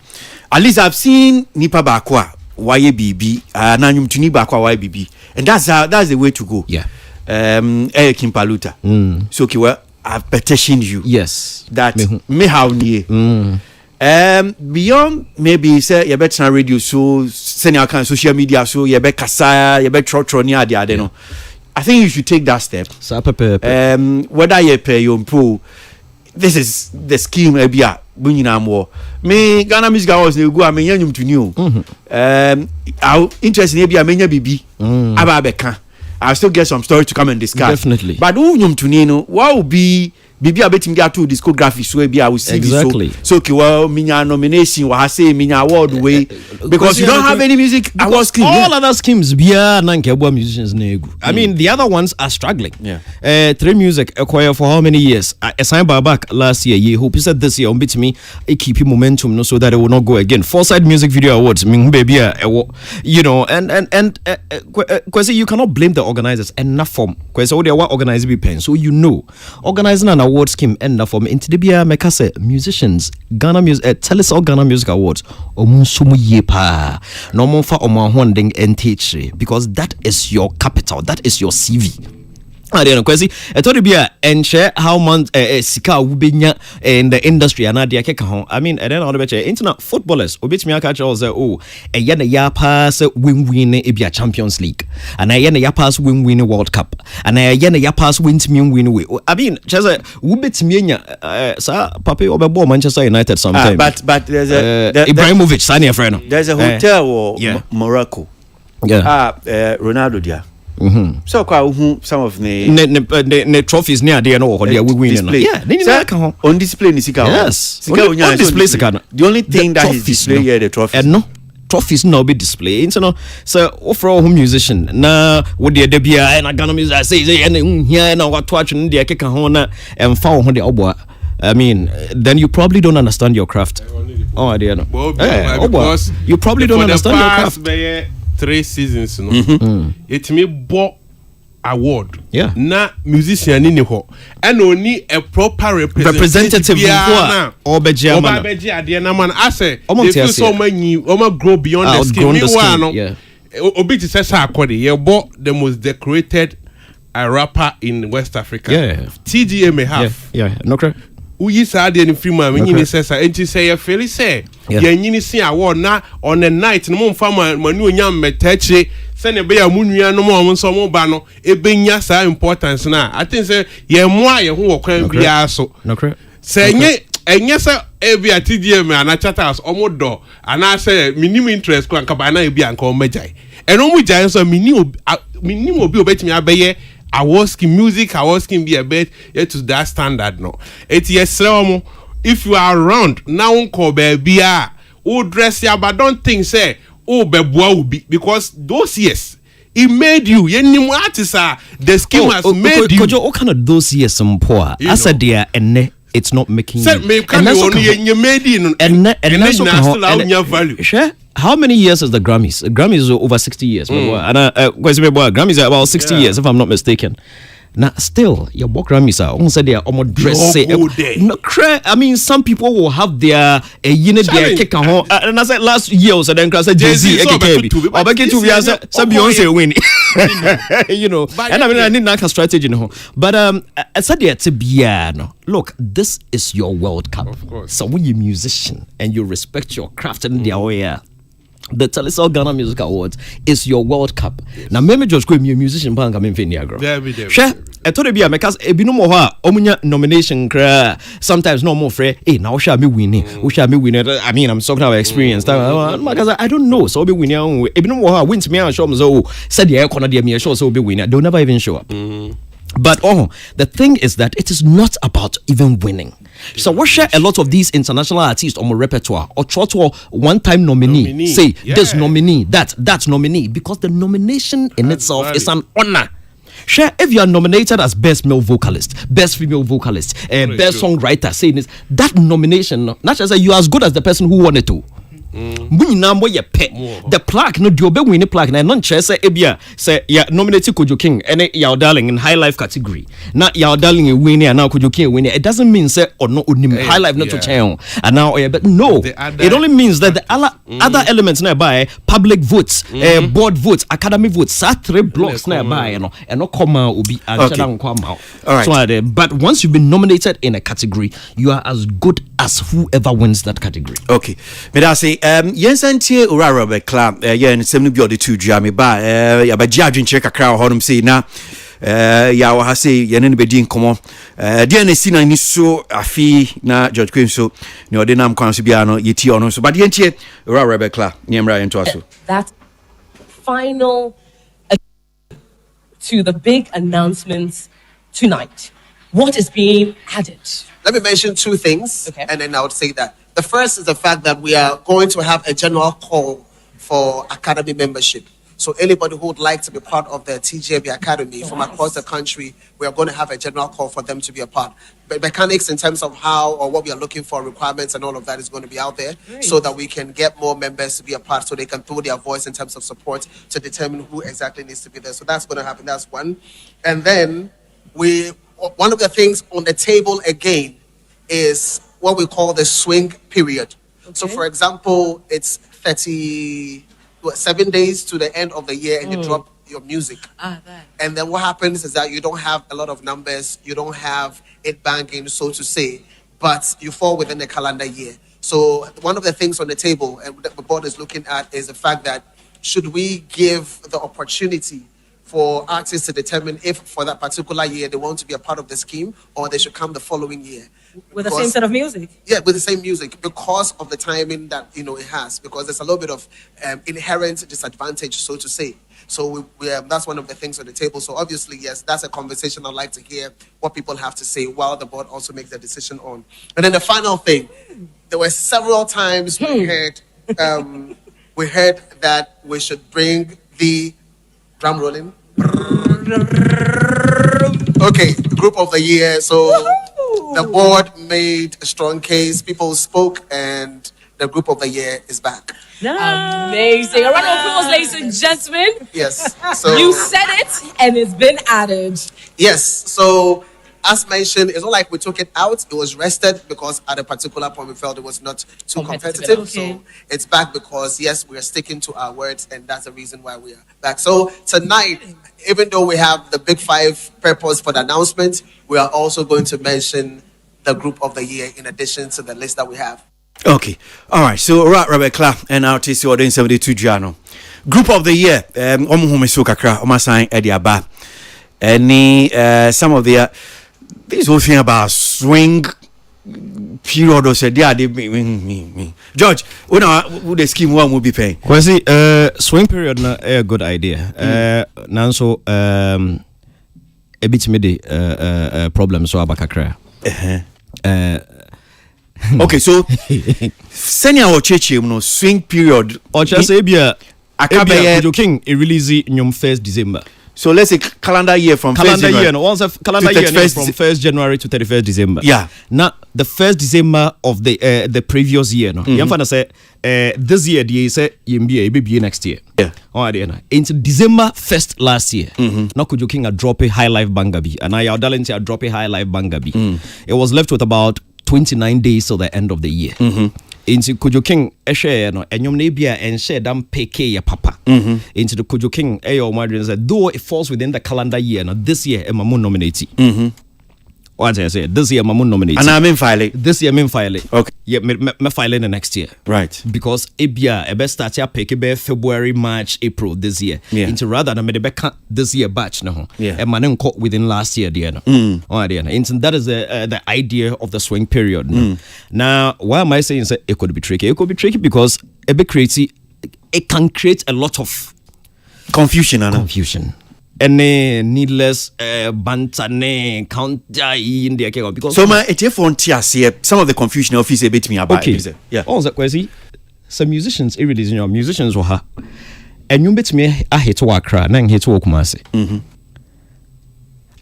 At least I've seen nipa bakwa YBB, na nyumtuni ba kwa YBB, and that's the way to go. Yeah. Kim Paluta. So okay, well, I've petitioned you. Yes. That me how near. Beyond maybe say you better radio, so senior can social media, so you better kasa, you better tro near the other. No, I think you should take that step. Whether you pay your pro, this is the scheme. Maybe bringing more. Me Ghana Music Awards they go. I mean, you to new. Our interest in maybe I mean BB. Ababeka. I'll still get some story to come and discuss. Definitely. But who to know what will be Bibi abetim get to discography so be I will see exactly. So okay, well, minya nomination wa say minya award way because you don't have any music award scheme. All other schemes bia na nkebua musicians na egu. I mean the other ones are struggling. Yeah. Three Music acquire for how many years? Assigned back last year. You hope you said this year on bit me keep momentum no so that it will not go again. Foresight Music Video Awards baby you know and because you cannot blame the organizers enough form because all they were organizing be pen so you know organizing an award scheme enough form into the bia mekase musicians Ghana Music tell us all Ghana Music Awards omunsumu yepa no more for omanhonding NTH because that is your capital, that is your CV. I don't know, Kwesi. I thought it'd be and share how much sika wubenya in the industry and idea keka. I mean, I don't know about internet footballers. Obit me catch all say, oh, a yana ya pass win it be a Champions League, and I yana ya pass win World Cup, and I yana ya pass win away. I mean, just a wubit me, sir, Papi Obebo Manchester United sometime. But there's a Ibrahimovic, Sanya friend. There's a hotel or Morocco. Yeah. Ronaldo there. So some of the trophies near there no they we win yeah on display ni sika yes on display sika the only thing that is display here the trophies and no trophies now be display so no so overall home musician na wo de da bia na Ghana music say and here na what watch no de keka ho na emfa ho de obo I mean then you probably don't understand your craft oh dear no because you probably don't understand your craft 3 seasons no it me bo award yeah na musician ni ho and only a proper representative who obeji ade na man ase they feel so many grow beyond the scheme no yeah obi ti say akode ye bo the most decorated rapper in West Africa yeah TGMA half yeah no correct uyi sa de ni free man me nyini say enti say ye feel say ye nyini si award na on the night no mo mfa manu onyam metachi say ne be ya munua no mo nso mo ba no ebenya sa importance na I think say ye moa ye ho wokwan bia so no correct say enye say ebi atidiem ana chatters omodo ana say minimum interest kwa nkaba na ebi anka omejai eno mu jai so minimum obi obetimi abeye award scheme music award scheme be a bit yet to that standard no it yes if you are around now unko baby o dress ya but don't think say oh beboa will be because those years it made you any artist the scheme has made you what kind of those years some poor as a dear and it's not making you value. Sure. How many years is the Grammys? Grammys is over 60 years. And Grammys are about 60 years, if I'm not mistaken. Now, still, your book Grammys are almost they are almost dressed. No, I mean, some people will have their unit their kick on. And I said last year, so then I said Jay-Z, AKB. Or back into some Beyonce win. You know, and I mean, I need like a strategy, you know. But I said yeah, to be look, this is your World Cup. Of course. So when you're a musician and you respect your craft and their way, the Talisal Ghana Music Awards is your World Cup. Yes. Now, maybe just go be a musician, bank I'm in Niagara. Sure, I told you because a binomo omunya nomination. Sometimes no more free. Hey, now shall me winning? Who shall me winning? I mean, I'm talking about experience. Because I don't know. So be winning. A binomo wins me and show me so said the air corner dear me show so be winning. They'll never even show up. But the thing is that it is not about even winning. So we share a lot of these international artists on my repertoire or try to one-time nominee. Say this nominee, that's nominee, because the nomination in itself is an honor. Share if you are nominated as best male vocalist, best female vocalist, best songwriter, saying this, that nomination, not just that you are as good as the person who won it to. Munina moye pe. The plaque no dio be win plaque na non chere say ebia say ya nominate Kojo King ene Yaw Darling in high life category. Na Yaw Darling e win and now Kojo King e win. It doesn't mean say or no onim high life not to change. And now but no. It only means that the other elements nearby public votes, board votes, academy votes, sa 3 blocks nearby and no comma will be All right. So, but once you've been nominated in a category, you are as good as whoever wins that category. Okay. But I say, yes, and here, Robert Club, yeah, and 70 of the 2 jammy by, yeah, but judging check a crowd, how them say now, yeah, I say, yeah, anybody come on. Dear Nessina, ni so a fee na George Queen, so, no, the name comes to be ano, yeti ono, so, but the entire Robert Club, near Ryan to us. That final to the big announcements tonight. What is being added? Let me mention 2 things, Okay. and then I would say that. The first is the fact that we are going to have a general call for academy membership. So anybody who would like to be part of the TGMA Academy from across the country, we are going to have a general call for them to be a part. But mechanics in terms of how or what we are looking for, requirements and all of that is going to be out there so that we can get more members to be a part so they can throw their voice in terms of support to determine who exactly needs to be there. So that's going to happen. That's one. And then one of the things on the table again is what we call the swing period. Okay. So for example, it's 7 days to the end of the year and you drop your music. And then what happens is that you don't have a lot of numbers, you don't have it banging, so to say, but you fall within the calendar year. So one of the things on the table and that the board is looking at is the fact that should we give the opportunity for artists to determine if for that particular year they want to be a part of the scheme or they should come the following year. With the same set of music? Yeah, with the same music because of the timing that, it has. Because there's a little bit of inherent disadvantage, so to say. So that's one of the things on the table. So obviously, yes, that's a conversation I'd like to hear what people have to say while the board also makes the decision on. And then the final thing, there were several times we heard that we should bring the drum rolling. Okay, group of the year. So the board made a strong case. People spoke, and the group of the year is back. Amazing. A round of applause, ladies and gentlemen. Yes. So you said it, and it's been added. Yes. So as mentioned, it's not like we took it out. It was rested because at a particular point we felt it was not too competitive. Okay. So it's back because, yes, we are sticking to our words, and that's the reason why we are back. So tonight, even though we have the big 5 purpose for the announcement, we are also going to mention the group of the year in addition to the list that we have. Okay. All right. So, Robert Clark and artist ordering 72 Jano. Group of the year. Sign Eddie Abba. Any some of the this whole thing about swing period or said, yeah, me. George, would the scheme one will be paying? Kwesi, swing period na a good idea. Nanso a bit midi problem so abakakra. Okay, so senior or church swing period or just Abia Kojo King a release in 1st December. So let's say calendar year from calendar year. No, once a calendar year from 1st January to 31st December. Yeah. Now the 1st December of the previous year. No, you say this year they say be next year. Yeah. Oh, into December 1st last year. Now Kojo King a drop a high life bangabi, and I Yaw Darling a drop a high life bangabi. It was left with about 29 days till the end of the year. Into Kojo King share no enyom na bia and share dam pk ya papa into the Kojo King ayo madrin said though it falls within the calendar year now this year emamu nominate what I say this year emamu nominate and I file this year file okay yeah me file in the next year right because ebia e best start ya pk be February March April this year into rather than me the back this year batch no yeah e man caught within last year there no into that is the idea of the swing period now why am I saying say it could be tricky because a bit crazy it can create a lot of confusion any needless banter counter in the account because so my some of the confusion office a bit me about yeah also kwesi some musicians releasing your musicians were ha and you bet me a hit to Accra na hit to Kumasi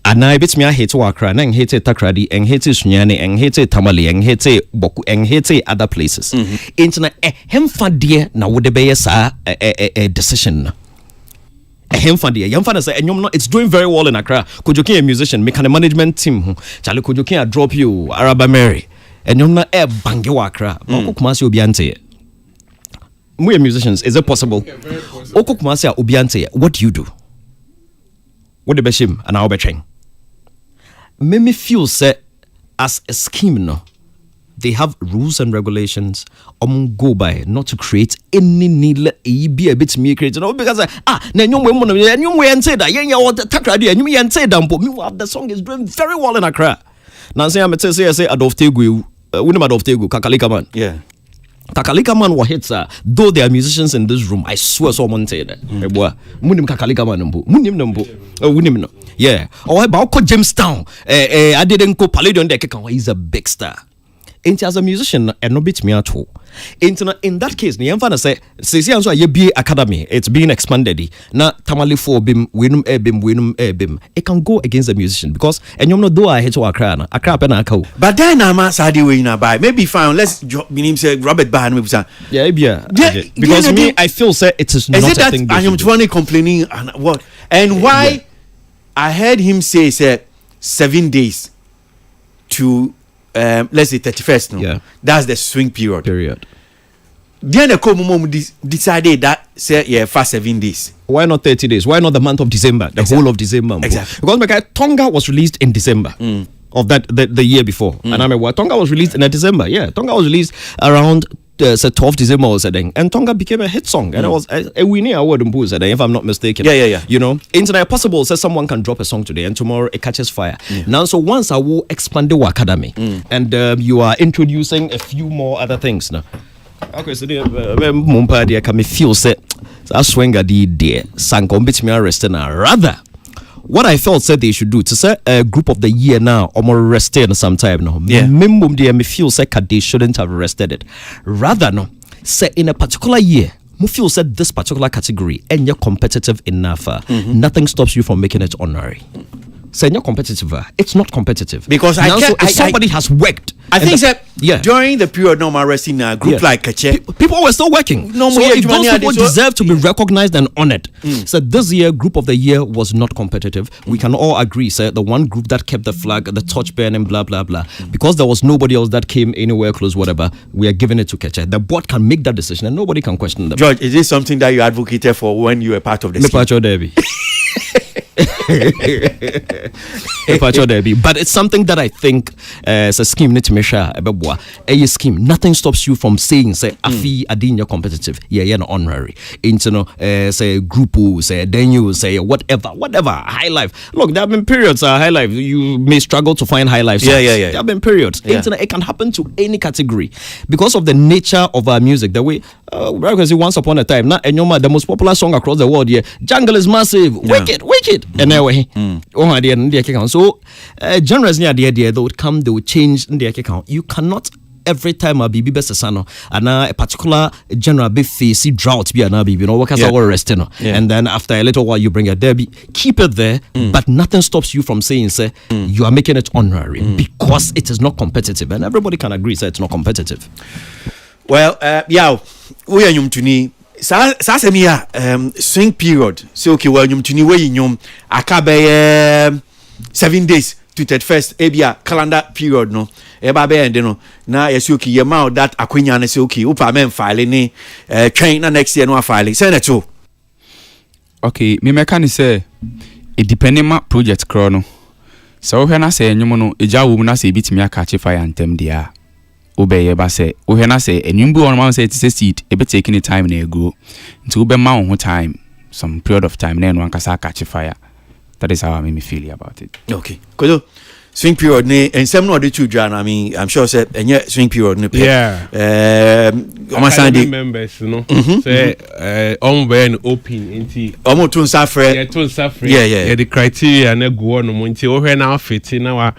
and I bit me I hate Wakra, and hate Takradi, and hate Sunyani, and hate Tamale, and hate Boku, and hate other places. Internet hem fadia na would be a decision. A hem fadia, young father say, and it's doing very well in Accra. Could you a musician, make a management team? Charlie, could you drop you Araba Mary? And you're not a bangi Wakra, Okumasio Biante. We are musicians, is it possible? Okumasia Ubiante, what do you do? What the beshim and our betching? Make me feel say as a scheme no. They have rules and regulations go by not to create any need be a bit me created because then you and say that yeah what takradi and you and say that but the song is doing very well in Accra. Now say I'm say Adolf Tegu Adolf Tegu Kakalika man. Yeah. Kakalika man were hits though there are musicians in this room I swear someone say that munim Kakalika man munim number munim no yeah or about Jamestown I didn't go Palladium there he's a big star. Ain't as a musician and no bit me at all. In that case, the infant say, "Say, ye be academy. It's being expanded. Now, tamale for bim, winum bim. It can go against the musician because and you know do I hate to Accra pen akau. But then I'm Sadi way na buy. Maybe fine. Let's drop. Me name say Robert Bahan. Yeah. Because me, I feel say it is not it a thing. I am 20 complaining and what and why? Yeah. I heard him say 7 days to. Let's say 31st. No? Yeah, that's the swing period. Then the mom decided that say for 7 days. Why not 30 days? Why not the month of December? The whole of December. Exactly. Because Tonga was released in December of that the year before, and I mean what Tonga was released in December. Yeah, Tonga was released around 12th December or something, and Tonga became a hit song, and it was a winning award in Booze, if I'm not mistaken. Yeah. You know, internet possible says someone can drop a song today and tomorrow it catches fire. Now, so once I will expand the academy, and you are introducing a few more other things now. Okay, so the can feel set. I swing at the day, sank on bit me arrested now. Rather, what I felt said they should do to say a group of the year now or more arrested sometime no. Yeah. Minimum they me feel say they shouldn't have arrested it. Rather no, say in a particular year, me feel said this particular category and you're competitive enough. Nothing stops you from making it honorary. Say you're competitive, it's not competitive because somebody has worked. I think that during the period no arresting a group like Kache, people were still working. So if those people deserve to be recognized and honored. So this year, group of the year was not competitive. We can all agree, sir, the one group that kept the flag, the torch burning, blah blah blah. Because there was nobody else that came anywhere close, whatever. We are giving it to Kache. The board can make that decision, and nobody can question them. George, is this something that you advocated for when you were part of the scheme? But it's something that I think it's a scheme a scheme. Nothing stops you from saying say afi adin you're competitive you're honorary into say group say then you say whatever high life. Look, there have been periods high life you may struggle to find high life songs. There have been periods. It can happen to any category because of the nature of our music, the way because once upon a time now the most popular song across the world Jungle is massive, wicked and anyway so genres near the idea they would change in the account. You cannot every time a baby best sano and a particular genre be facey drought be an baby work as our rest and then after a little while you bring a derby, keep it there, but nothing stops you from saying say you are making it honorary because it is not competitive, and everybody can agree say it's not competitive. Well, we are nyumtuni Sasemia swing period. So okay, well nyumtuni we nyum akabe 7 days to 31st ebia calendar period no eba be end no na yesuki ye ma that akwenya na say okay upa men file ni train na next year no file say na to okay me meka say it depending ma project kro no so we na say enyum no eja wo mu na say bitimi aka fire antem dia obeye ba say we na say enyumbu on ma say it is seed e be taking time na grow until we be ma on time some period of time na no ankasa catch fire. That is how I made me feel about it. Okay. Because swing period and some of the children, I mean, I'm sure said and yet swing period members, you know. Say on when open into almost to suffer. Yeah, the criteria and go on until we now fit in our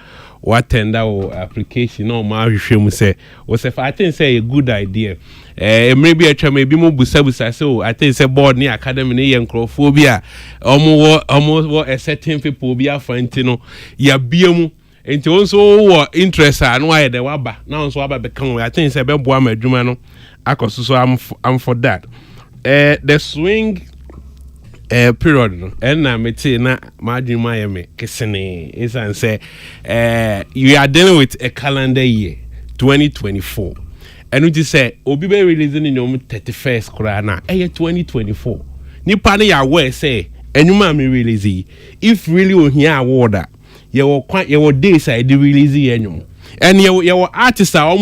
what tender or application or marriage say was if I think say a good idea. Maybe a maybe more busa so I think say board near academy and crophobia almost what a certain people be a friend ya biom into also interest and why the waba now so about become I think say be boa madwuma no akoso so I'm for that. The swing period no and na meti na madwuma ya me kesene is and say you are dealing with a calendar year 2024 and we just say obi be releasing in your 31st kura na 2024 nipa na ya we say enuma me release if really on here award that your days I do release enyum and your artists are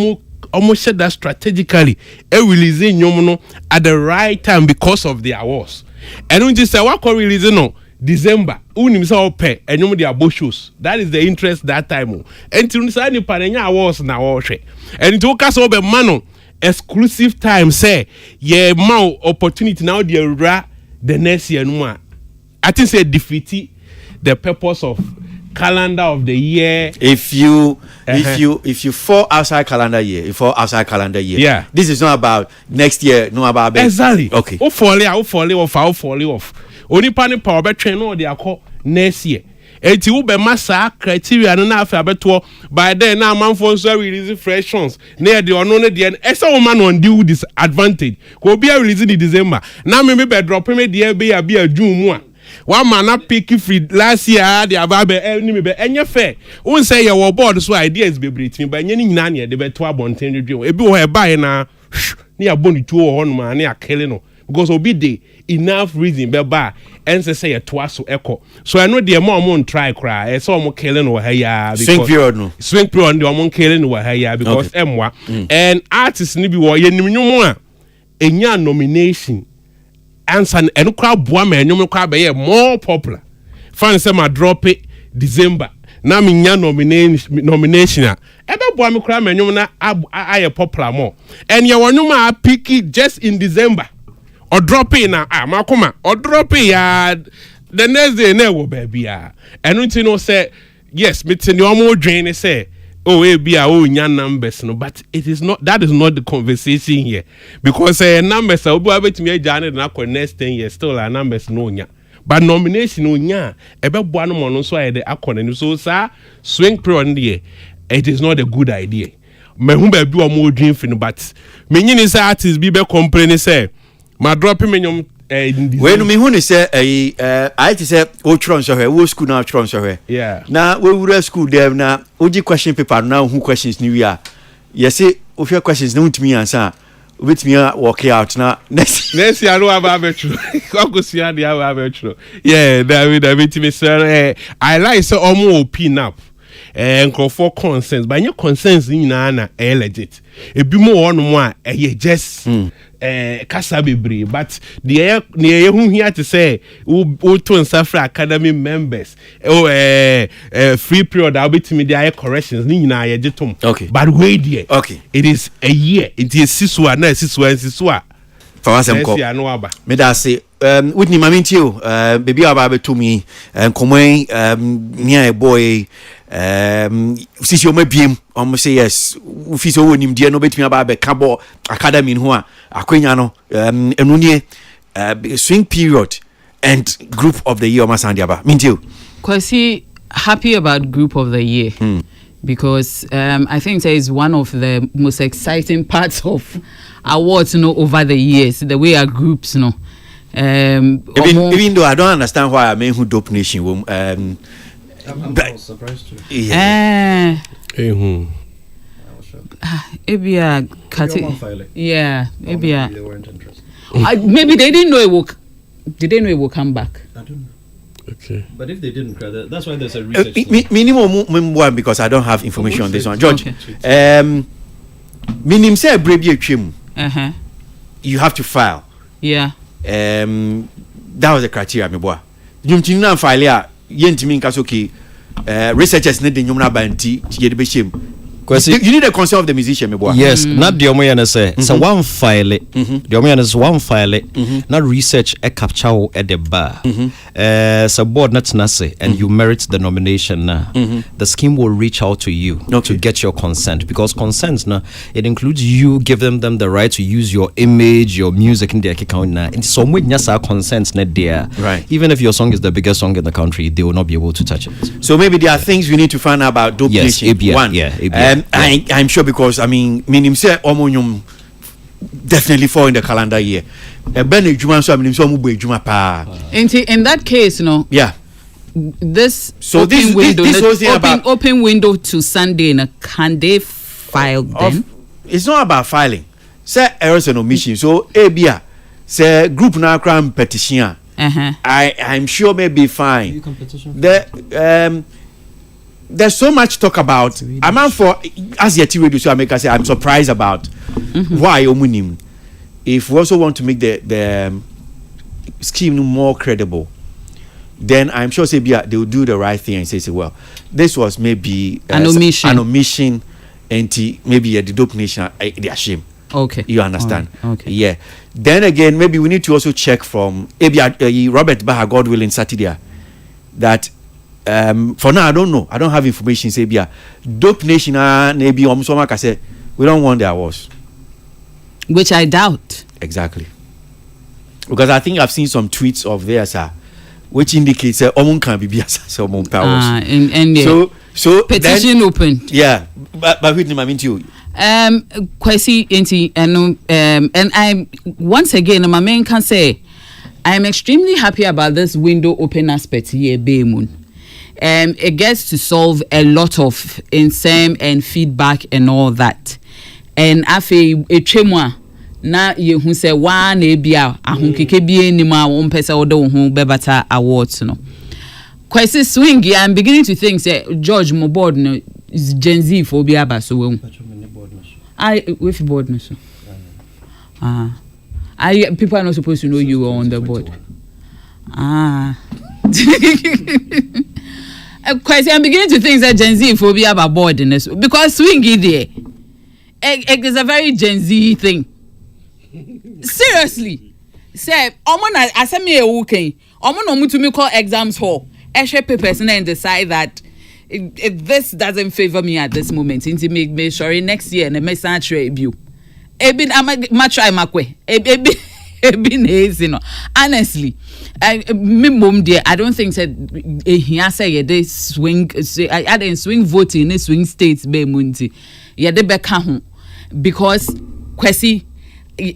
almost said that strategically releasing no at the right time because of the awards. And we just say what can release no December unim say pay enyum the abo shows that is the interest that time and to say ni parenya awards na wo hwe and to cast over man exclusive time say yeah ma opportunity now the next year no I think say defeat the purpose of calendar of the year. If you fall outside calendar year, yeah, this is not about next year, no about exactly. Okay. Who fall off. Only pani power be train no they call next year. Eti wo be massa criteria no na afa beto by then na man for so release fresh ones. Na the ono ne the esa woman on deal disadvantage. Ko be release in December. Na me be drop me the be a June mu a. One man up picky free last year the ababe any be enye fair. Won say your board so ideas be breathing but nyani nyina ne de beto abonten dwedwe. Ebi wo e buy na ne aboni tuo ho no ma ne akele no because obi dey enough reason be ba and say your twaso echo. So I know the more try cry. I saw more killing over here swing period no. Swing period the more killing over here because emwa and artists ni bi wo ye nim nyumu a enya nomination answer and crowd boa me nyumu kwa be more popular. Fan say ma drop it December. Na me nya nomination a ebe boa me crowd me nyumu na aye popular more. And your nyumu a picky just in December. Or drop in makoma or drop in the next day never baby and we know say yes me normal drain say oh be nyan numbers no but it is not that is not the conversation here because numbers obi abet me jane na for next 10 years still our numbers no nya but nomination no nya ebe boa no mo so ayede akone so sir swing period there it is not a good idea me hu baby o mo dream fin but me nyini say artist bi be complain say ma drop me nyom when me hu say I say o tron so here wo school na tron so here yeah na we wura school dem na oji question paper na who questions ni we are yes say o fear questions na untimi answer obetimi work out na next year no about true go see how they about true yeah that me sir I like say omo opin up for consent but your consent nyina na legit ebi mo won mo a just kasa bebre but the hu here to say who to suffer academy members free period I'll be to me the corrections ni nyina ye jetom okay but wait there okay it is a year it is siswa na siswa for us me da say with ni maminti o baby aba to me komai near a boy sisi o mabiem o say yes fi so wonim de no betumi aba be kabo academy ho a akwenya no enune swing period and group of the year o masandi aba minti o kwasi happy about group of the year because I think that is one of the most exciting parts of awards over the years the way our groups even though I don't understand why I mean who dope nation I'm surprised too. Yeah. Yeah. Maybe they weren't interested. Maybe they didn't know it will. Did they know it will come back? I don't know. Okay. But if they didn't, that's why there's a research. Minimum one because I don't have information on this one, George. Minimum say brave you you have to file. Yeah. That was the criteria, me boy. You didn't file here. Yentimi nkasoki researchers ne de nyomna banti ye de behiem You need the consent of the musician, my boy. Yes, not the omo say. So one file it. The omo is one file it. Not research a capture at the bar. So board not nase, and you merit the nomination now. The scheme will reach out to you to get your consent, because consent now it includes you giving them the right to use your image, your music in their account now. And so when you consent net there, right? Even if your song is the biggest song in the country, they will not be able to touch it. So maybe there are things we need to find out about Dope Nation. One, I'm sure, because I mean, say omonium definitely fall in the calendar year. In that case, no. Yeah. This open window to Sunday, can they file them? It's not about filing. Say errors and omission. So ABA say group now crime petition. I'm sure maybe fine. There's so much talk about. I'm out for as yet radio so I make say I'm surprised about why omunim. If we also want to make the scheme more credible, then I'm sure say they will do the right thing and say well, this was maybe an omission and maybe the Dope Nation they are shame. Okay, you understand? Okay, yeah. Then again, maybe we need to also check from Robert Baha, God willing, Saturday, that for now I don't know. I don't have information. Say Dope Nation maybe I say we don't want the awards, which I doubt. Exactly, because I think I've seen some tweets of theirs, which indicates Omun can be some powers. So petition opened. Yeah, but with him I mean to you. Kwesi enti and I once again my man can say I am extremely happy about this window open aspect here, Baymoon. It gets to solve a lot of insane and feedback and all that. And afi etwemwa na ye hu say wa na bia ahonkeke bia ni ma won pese odo hu bebata awards no. Kwesi swing I'm beginning to think say George mo board no is Gen Z for bia ba so we with board no so. People are not supposed to know you were on the board. Quite, I'm beginning to think that Gen Z phobia about board in this because swingy there. It is a very Gen Z thing. Seriously, say, Omona, I send me a walking. Omona to me call exams hall. Eshe papers and decide that if this doesn't favor me at this moment, into me sure next year and a message review. Ebin I'm try my way. Ebin is honestly. Me mom dear, I don't think that he say they swing. I didn't swing voting in swing states be munti. Yeah, they back home because Kwesi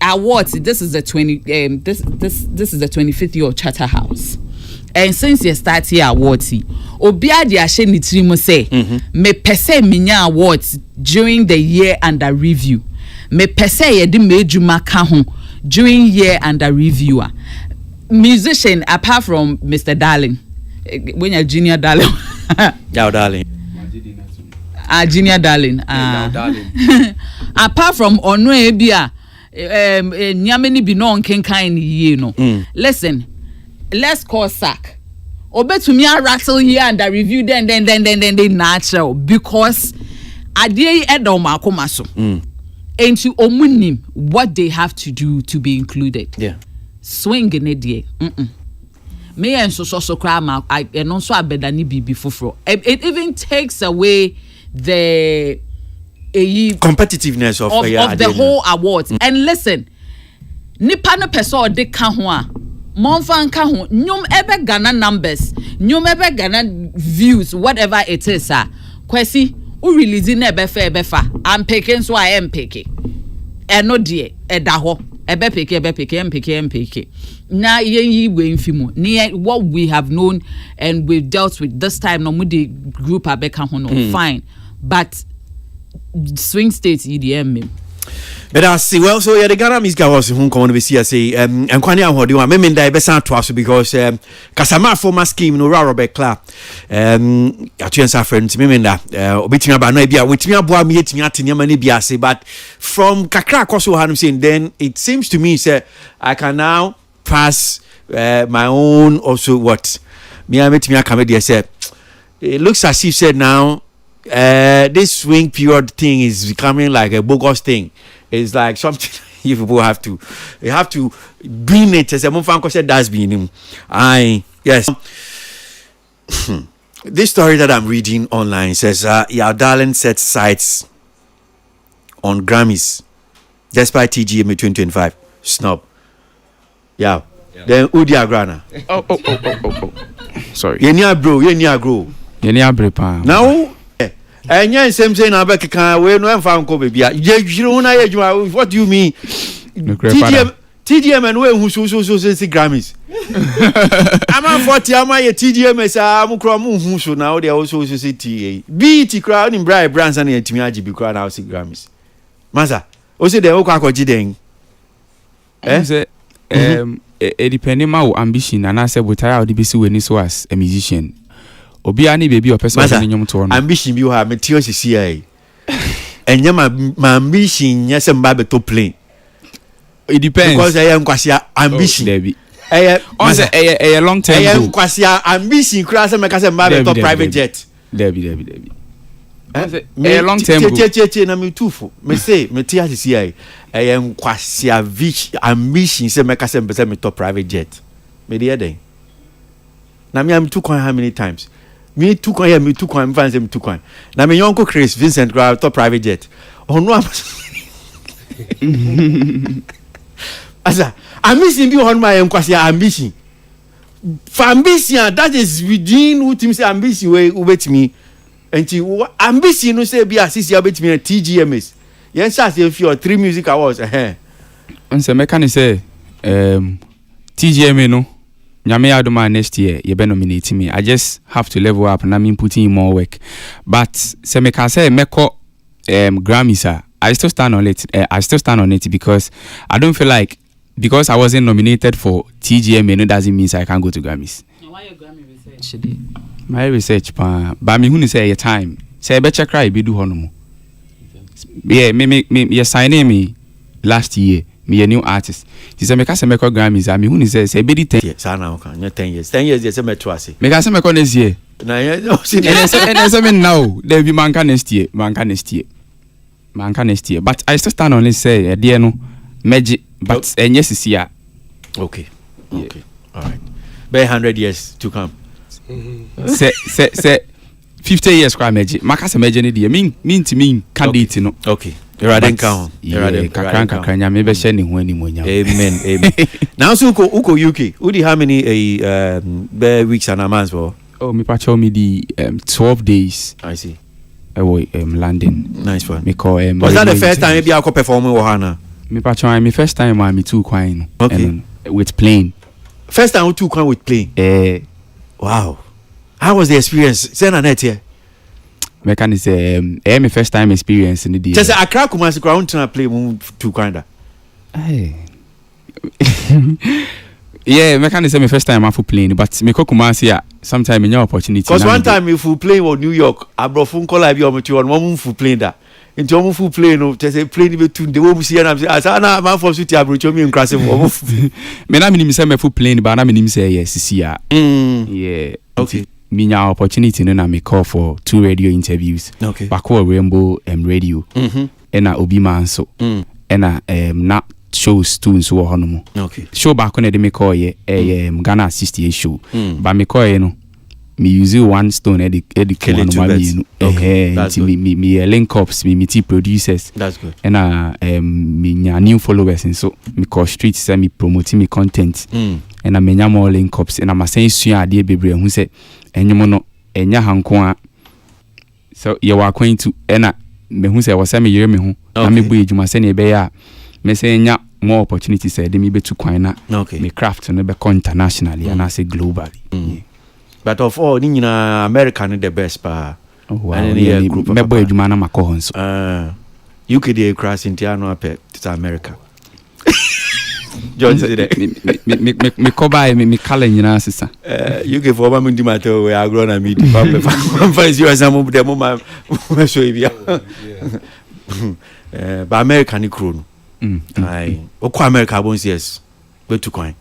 awards. This is the 25th year of Charterhouse, and since you start here awards, Obia di ashe ni trimo say me pese minya awards during the year under review. Me pese ye di mejuma ka ho during year under reviewer. Musician apart from Mr. Darling, when you're Junior Darling, yeah, Darling, Junior Darling, apart from Ono Ebia, Nyameni Binon Kenkain, you know. Listen, let's call sack. Obe to me a rattle here and I review then they natural because I did Edoma Komaso. And to omunim what they have to do to be included. Yeah. Swing in it, me and so cram out. I and also a better ni be before. It even takes away the competitiveness of the whole awards. And listen, nipa no person de ka ho a monfan ka ho nyom ebe Ghana numbers, nyom ebe Ghana views, whatever it is. Kwesi u release na ebe fa. I'm picking so I am picking. And no dear, edaho. Ebe peke. Na ye we infimo. Near what we have known and we've dealt with this time. No mudi group abeka hono fine, but swing states EDM. But I see well, so yeah, the Ghana Music Awards who come on to see say and kwani ahodi wa me menda be san to aso because kasama former scheme no Robert Clark atuensa friend me menda obetima ba no bia wetimi aboa me yetimi atenya mani bia say but from kakra koso hanum saying then it seems to me say I can now pass my own also what me ametimi akame dey say it looks as if said now this swing period thing is becoming like a bogus thing. It's like something you people have to bring it as a mumfanko said that's been him. Yes. This story that I'm reading online says your darling set sights on Grammys despite TGMA 2025 snub. Yeah. Then Udia Grana. Oh. Sorry. Yenya bro. Pa. Now and yeah, same saying about can we no found ko baby. What do you mean? TGM and we who so Grammys. I'm 40 am I TGM am kro mu hu so now they also say TA. BT crowd in Brian Branson and Timiaji be crowd now see Grammys. Masa, o say they okwa kwaji den. Depending my ambition and I said we try out the bisi we ni so as a musician. Obi ani baby or person nyom to on. Ambition bi ha metio sisi ai. Enye my ambition yes mba be to play. It depends because I am kwasia ambition. Debi. A long term. I am kwasia ambition kra se meka se mba be to private jet. Debi. A long term. Na me tufo. Me say me tia sisi ai. I am kwasia ambition se meka se mbe me to private jet. Me dey den. Na me am too coin how many times? Me too coin fans them too coin. Na me uncle Chris Vincent grab to private jet. Oh no. Asa, ambition be on my ambition. For ambition, that is within what him say ambition way wait me. And ambition no say be assist you bet me TGMAs. Yes, say if you 3 music awards And say mechanic say TGMA no. Nyame adoma next year you be nominate me. I just have to level up and I'm putting in more work. But say me can say meko Grammys I still stand on it because I don't feel like because I wasn't nominated for TGMA no doesn't mean I can't go to Grammys. Why your Grammy research? My research but me who say your time. Say better cry be do hono. Yeah, me sign me last year. Me a new artist. He say me ka say me call Grammys. I mean who say be 10 years. Say now kan 10 years. 10 years say me to ase. Me ka say me call next year. Na yeah, see. And say me now. There be man can next year. But I still stand on it say dear no magic but yes is here. Okay. All right. By 100 years to come. Say 50 years kwa magic. Maka say magic ni dear mean to me candidate no. Okay. Kakran maybe be share ni ho ani mo nya. Amen. Now so uko UK. Who do how many weeks and a month for? Oh, me pacho me the 12 days. I see. London. Nice one. Me call was that the first time maybe I could perform with Ohana? Me pacho me first time me too quine. Okay. With plane. First time too quine with plane. Wow. How was the experience? Send a net here. Mechanic say my first time experience in the day. Just Accra Kumasi ground to play too kinda. Hey. Yeah, mechanic say my first time I for playing, but me Kumasi sometime in your opportunity. Because one time if you play with New York, I brought phone call I be on to one full plane that. Into one full plane no just say plane be to the wo see and I'm say asana man for suit abrocho me nkrase for. Me na me say me full plane but na me say yes yeah. Yeah. Okay. Me nya opportunity no na me call for 2 radio interviews. Okay. Bako Rainbow radio. And na Obi Manso. And na na shows too so hono. Okay. Show back on the me call ye Ghana 68 show. But me call no me use one stone at the okay. That's good. Me link ups me tea producers. That's good. And me nya new followers and so me call street say me promoting me content. And I me nya more link ups and I'm saying sua ade bebre hu say enyomo no enya hanko a so you are going to and me hu say was say me yere me hu na me bu ejuma say na be ya me say nya more opportunities say me be to kwan na me craft no be internationally and I say globally. But of all ni nyina America no the best pa. Oh wow. And any group me bu ejuma na makọ nso. UK dey cross into no apet to America. John say that me cover me color nyina sisa. UK for ba mundi matter we agro na meet pam find you as am dem ma so e bia. But America ni crew no. Ai okwa America bon yes. Where to coin?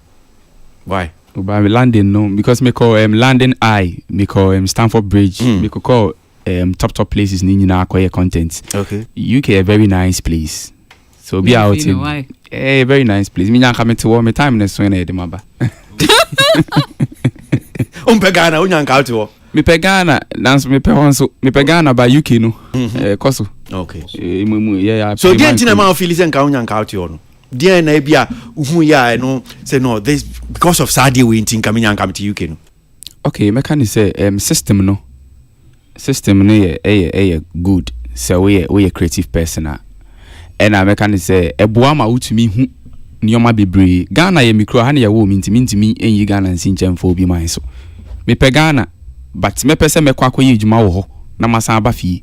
Why? By London no because me call London Eye, me call Stamford Bridge, me call top places ni nyina akoye content. Okay. UK a very nice place. So be out in a very nice place. Me nyanka me to war me time na so na e de maba. Ghana unyanka out wo. Me pe Ghana dance me pe wonso me pe Ghana by UK no. Koso. Okay. Yeah. So the entina ma feel is nka unyanka out yo no. Dia na bia uhu ya no say no this because of Saudi we think am nyanka to UK no. Okay, me can say system no ye good. So we a creative person and I can say eboa ma utumi hu nioma bebre Ghana ye mikro ha na ye wo mintimi enyi Ghana nsinchen fo bi man so me pe Ghana but me pese me kwa akoye adwuma wo ho na masan ba fie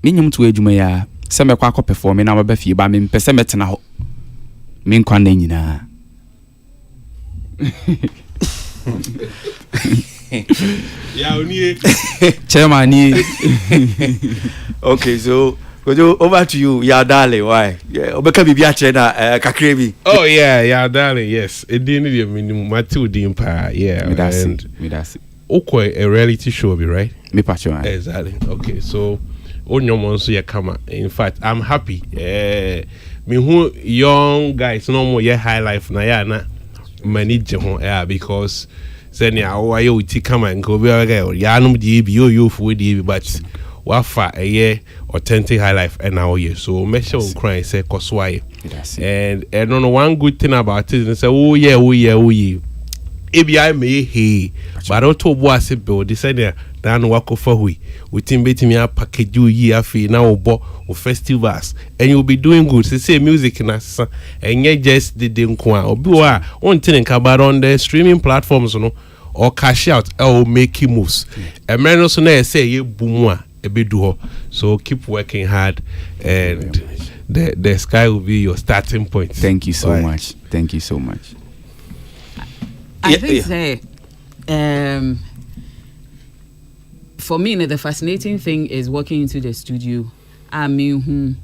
me nyum to adwuma ya se me kwa akọ perform na ba fie ba me pese me tena ho me nkwa na nyina Yeah, only chairman. Okay, so over to you, yeah, darling. Why? Yeah, obeka bibi ache na kakrebi. Oh yeah, darling. Yes, it didn't need a minimum. My two dimpa. Yeah, me that's it. Okay, a reality show, be right? Me patcho. Exactly. Okay, so on your monso ya kama. In fact, I'm happy. Me who young guys no more yeah high life na ya na manage because. Senya ayo uti kama nko bi aga ya anum di bi yo fu di but wafa authentic high life and now yeah so make sure cry say koswaye and no one good thing about it say oh yeah ABI may he but auto boss build this senya dan wako for hui utim betimi a package you yi afi na obo o festivals and you'll be doing good say music na and you just the nko a obi wa on tin about on the streaming platforms no or cash out or make moves and man so na say ye boom a ebedu ho so keep working hard and the sky will be your starting point. Thank you so much. Thank you so much. I think for me, the fascinating thing is walking into the studio. I mean,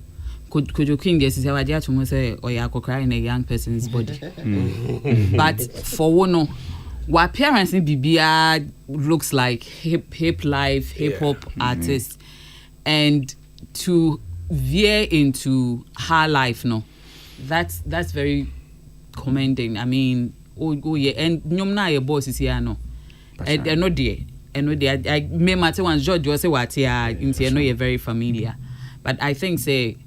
could you king guess how I to say or you cry in a young person's body? But for one, what parents in BBR looks like hip life, hip hop artists, and to veer into her life, no, that's very commending. I mean, oh yeah, and nyomna your boss is here, no, and they're not there. And I may matter one George was say what yeah, I know you're very familiar, but I think say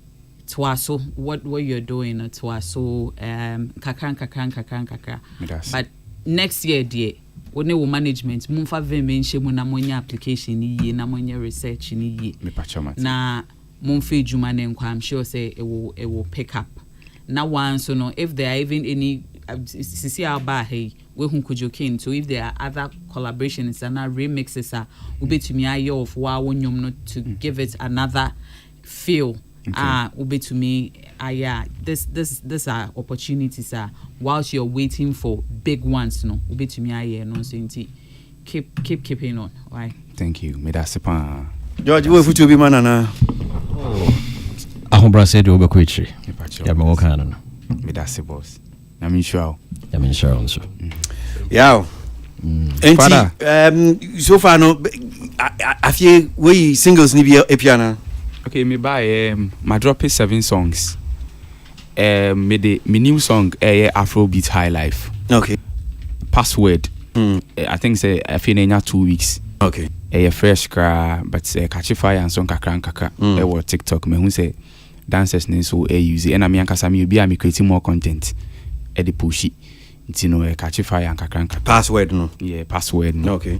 twaso what you're doing twaso kakran. But next year dear, when we management mumfa mention mu na monya application ni ye na monya research ni ye na mumfa juma ne nkwa I'm sure say it will pick up. Now one so no if there are even any sisi aba hey we hun kujokin so if there are other collaborations and remixes are ubetumi aye of wa wonyom no to give it another feel ubetumi aya this are opportunities whilst you're waiting for big ones no ubetumi aye no so inti keeping on. Why? Thank you. Me that's pa George we futu bi manana ahobra said we obekọ echi ya me woka no me that's boss I'm sure also. Yeah. So far no I feel we singles ni bi piano. Okay, me buy my drop is 7 songs. Me new song Afrobeat High Life. Okay. Password. I think say I feel in 2 weeks. Okay. Fresh cra but catch fire and song kakra. What TikTok me who say dancers need so use and I'm yankasa me be am creating more content. The pushy you know catch fire and kakranka password no password no. Okay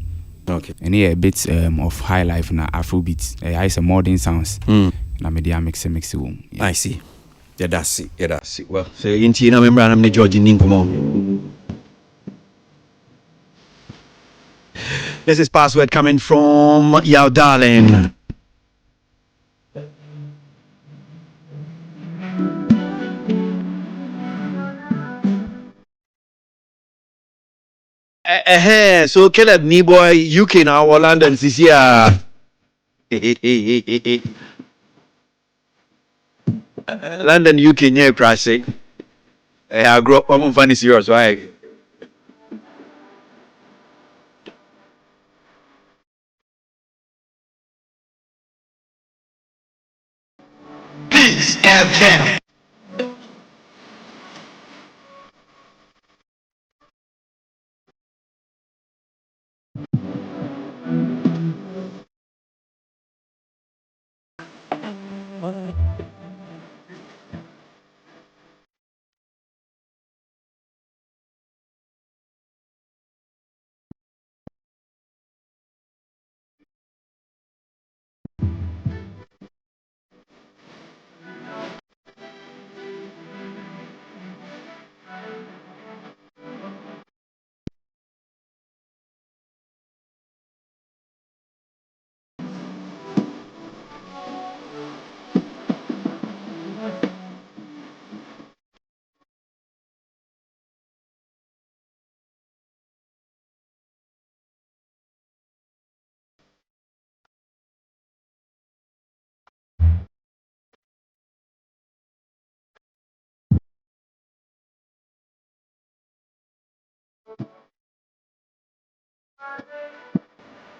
and a bit of high life na Afrobeat I say modern sounds na media mix room. I see that's it well so inti na member na George Ninkomo. This is password coming from Yao Darling. So Caleb me boy UK now or London this year. London UK near crashing. I grew up on funny serious right. Kiss FM.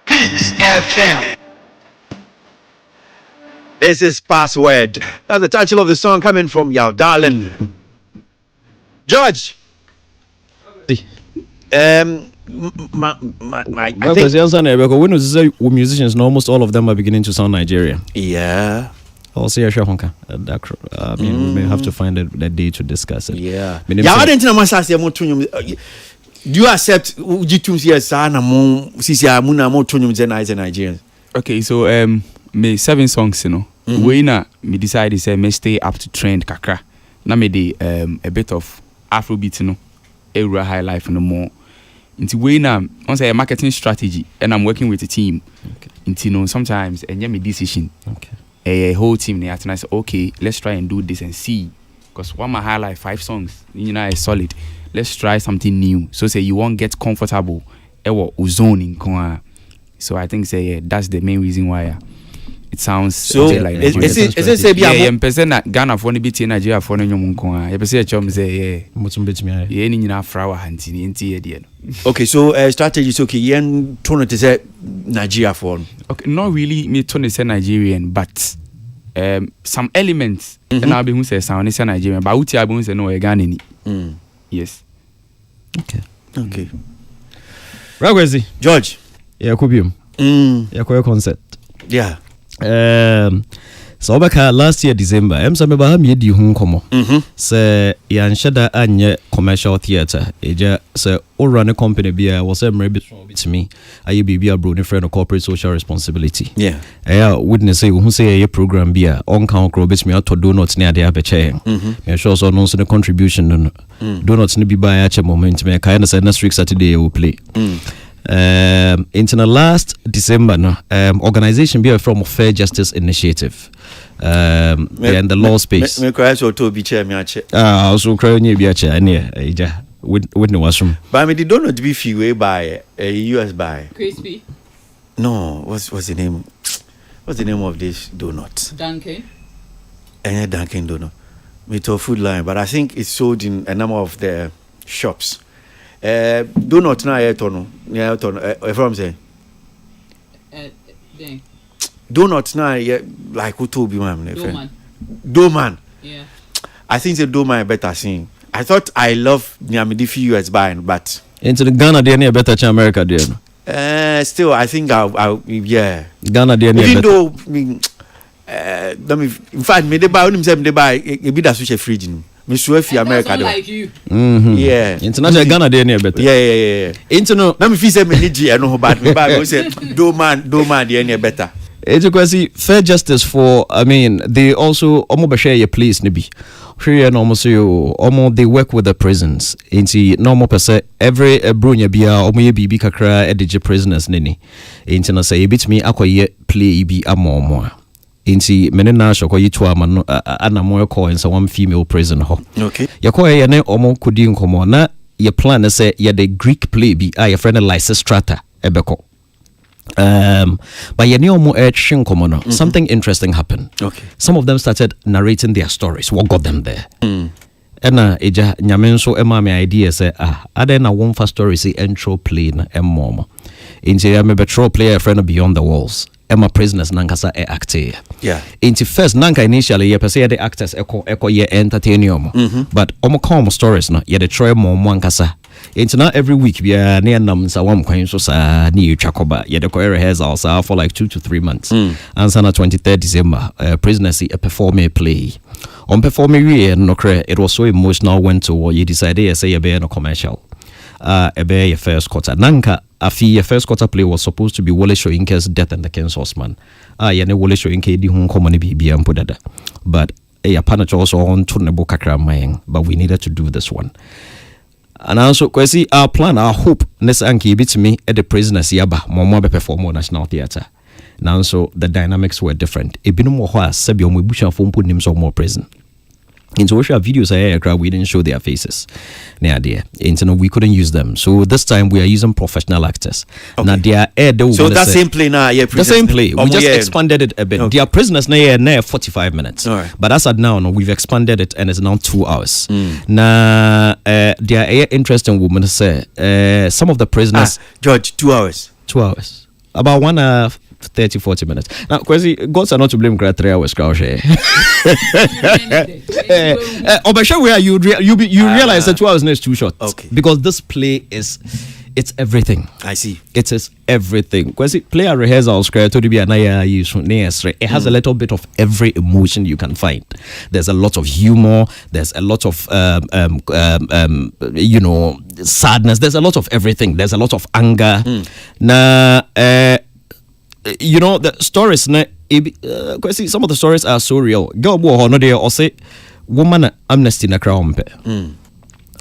Kiss FM. This is Password. That's the title of the song coming from Yao Darling. George. My I think, when you say musicians, almost all of them are beginning to sound Nigerian. Yeah. I'll say a Honka. I mean, we may have to find a day to discuss it. Yeah. I didn't know. Do you accept G2's yes, Nigerians? Okay, so me 7 songs, you know. We me decided say me stay up to trend kakra. Na me de a bit of Afrobeat, you know, era high life no more. Into we na on say a marketing strategy, and I'm working with a team. Okay. Into you know sometimes and me decision. Okay. A whole team they and I say okay, let's try and do this and see, because one my highlight 5 songs, you know, is solid. Let's try something new. So say you won't get comfortable. Zoning. So I think say that's the main reason why it sounds so like that. Is it yeah, person that Ghana for the BT Nigeria for no nyom. You person chom say yeah ni nyina frawa hanti ni nti ye okay, so strategy is okay. Yen tone to say Nigeria for. Okay, not really me tone to say Nigerian, but some elements and I be who say sound say Nigerian, but uti abi who say no Ghana ni. Yes. Okay. Ragwezi. George. Yeah, Kubium. Yeah, Koyo concert. Yeah. So last year December, sameba ha me di hu nkomo. Se ya nsheda anye commercial theater. Eja se o run a company bia was a maybe to me. Aye bibia bro ni friend of corporate social responsibility. Yeah. Witness say who say a program bia on count grow bit me out to donuts near the abeche. Me sure so no the contribution no. Donuts ni bi buy at moment me kind of say next week Saturday will play. Into the last December no organization be from Fair Justice Initiative and the law space me cry so to be chair me ache also cry ni be ache ania eja with no washroom but me the donut be fee way by a US buy crispy no what's the name of this donut Dunkin Dunkin donut me to food line, but I think it's sold in a number of the shops. Donut na etono ya etono from say donut na like who told you man Doman. Yeah, I think the Doman better sing. I thought I love Nyamidi few US buying, but into the Ghana they better to America there. Still I think I'll yeah Ghana they even though in fact me they buy only them they buy a bit of such a fridge. If America like you. Yeah. International Ghana they better. Yeah. International. Let me feel say me need I know about me but say do man they better. It's a Fair Justice for I mean they also almost share your place nibi. Share almost you almost they work with the prisons. Into normal per se every brunya bia omo bibi kakra edge prisoners nini. Into say bit me akoye play bi amomo. Inti menena shoko yitu ama ana moyo ko in some female prison ho. Okay. Yakoye ye ne omo kudi nkomo na ye plan say ye the Greek play bi a ye friend Lysistrata ebeko. But ye ne omo nkomo no something interesting happened. Okay. Some of them started narrating their stories. What got them there? Ena eja nyame nso ema me idea say ada na one story say intro play na emmo. Inti ya me betro play a friend Beyond the Walls. Emma prisoners nankasa acte. Yeah. Into first nanka initially ye per se the actors echo ye entertain but calm stories no ye the try more wankasa. Into not every week we are near namsa one coin so sa ni chakoba ye the rehearsals for like 2 to 3 months. And sana 23rd December prisoners a perform a play. On performing no it was so emotional went to what you decided say a no commercial. Your first quarter. Nanka your first quarter play was supposed to be Wole Soyinka's Death and the King's Horseman. Yene Wole Soyinka di hun komani bi ampodada. But panacho also on tunebo kakra mayeng. But we needed to do this one. And also, kwesi our plan, our hope, nesa anki bit me at the prisoners yaba momo be perform National Theatre. Now so the dynamics were different. Ebinu mo hwa sebi omo busha fo mpo nim so more prison. In social videos, we didn't show their faces. We couldn't use them. So this time we are using professional actors. Okay. Now they are so that same play now, the same play. We just expanded it a bit. Okay. They are prisoners now 45 minutes. Right. But as at now, we've expanded it and it's now 2 hours. Now they are interesting women say some of the prisoners George, 2 hours. 2 hours. About 1 hour 30-40 minutes. Now, Kwesi, gods are not to blame. 3 hours, crouch. You realize that 2 hours is too short. Okay. Because this play it's everything. I see. It is everything. Kwesi, play a rehearsal script to be it has a little bit of every emotion you can find. There's a lot of humor. There's a lot of sadness. There's a lot of everything. There's a lot of anger. The stories some of the stories are so real. Girl bo no dey or say woman amnesty na crown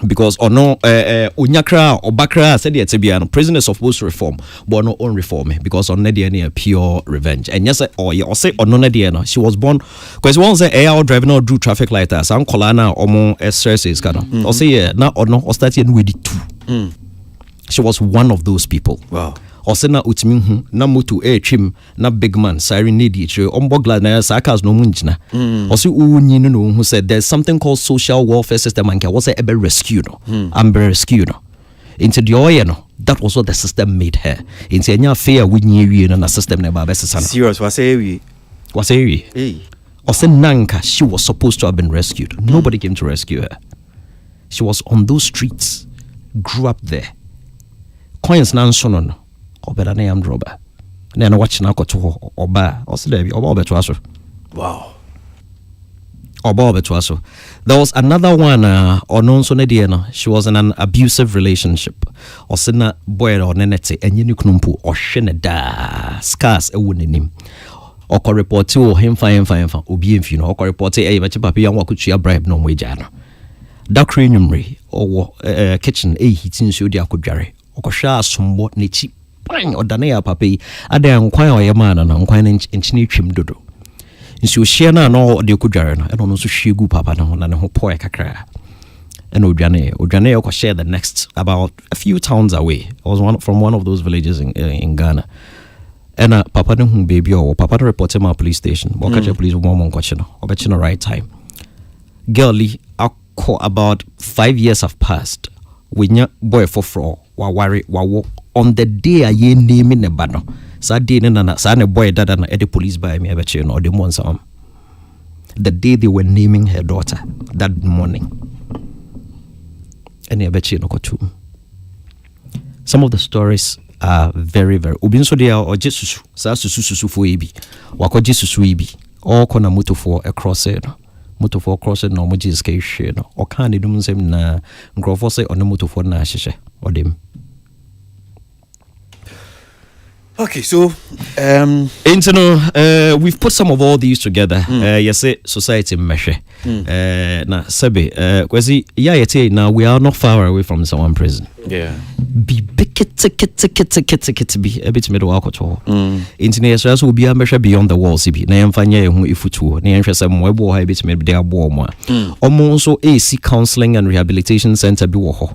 because or no onyakra obakra said the tibia prisoners supposed to reform but no own reform because on dey pure revenge. And yes or say or no dey no she was born because one say air driving or do traffic light as an kolana omo stresses kana or say na or no or start with the two. She was one of those people. Wow. Osena utimi na moto trim na big man siren need each ombogla na sakas no munjina osi unyi no who said there's something called social welfare system and was a rescue no amber rescue no into the oil no that was what the system made her into anya fair winyi na system na ba besesa serious was a Osenanka she was supposed to have been rescued. Nobody came to rescue her. She was on those streets, grew up there. Coins nan sono obeda na yam droba na watch na koto oba osedebi oba obeto aso. Wow. Oba obeto aso. There was another one onon so na she was in an abusive relationship. Osena boy onenete enye ni kunumpu ohwe da scars ewu nenim. Oko report o him fine obi emfi no oko report e ba papa yan wakutua bribe no mo eja no. Da krenyumre owo kitchen hitin so di akodware. Okosha asombo nechi bang odane ya papa yi ada nkwan oyema na nkwan nchini twim dodo nsi ohia na no de kodware no eno no so hwiegu papa na ho na ne ho poe kakra eno odwane okosha the next about a few towns away. I was from one of those villages in Ghana and papa no hu baby o papa reported my police station catch police mom nkoche no obechi no right time girlie about 5 years have passed winya boy for wawari wawo on the day I name in the bano sa day na sa ne boy dada na the police by me abeche no the months the day they were naming her daughter that morning and abeche no kotu. Some of the stories are very obi so they are Jesus sa susu fo ebi wako Jesus ibi all kona moto for across it moto for cross no mo Jesus ke hwe no o kan de dum nsem na nkrofo say on moto for na hyehye odem. Okay, so we've put some of all these together. Yes, society measure. Na sebe kwesi ya yete now we are not far away from someone prison. Yeah. Be kit be a bit middle alcohol. Internet so will be a measure beyond the walls be na yemfanya hu ifutu na yenhwe sem webo ha bit me dey abo mo omo so AC counseling and rehabilitation center bi wo ho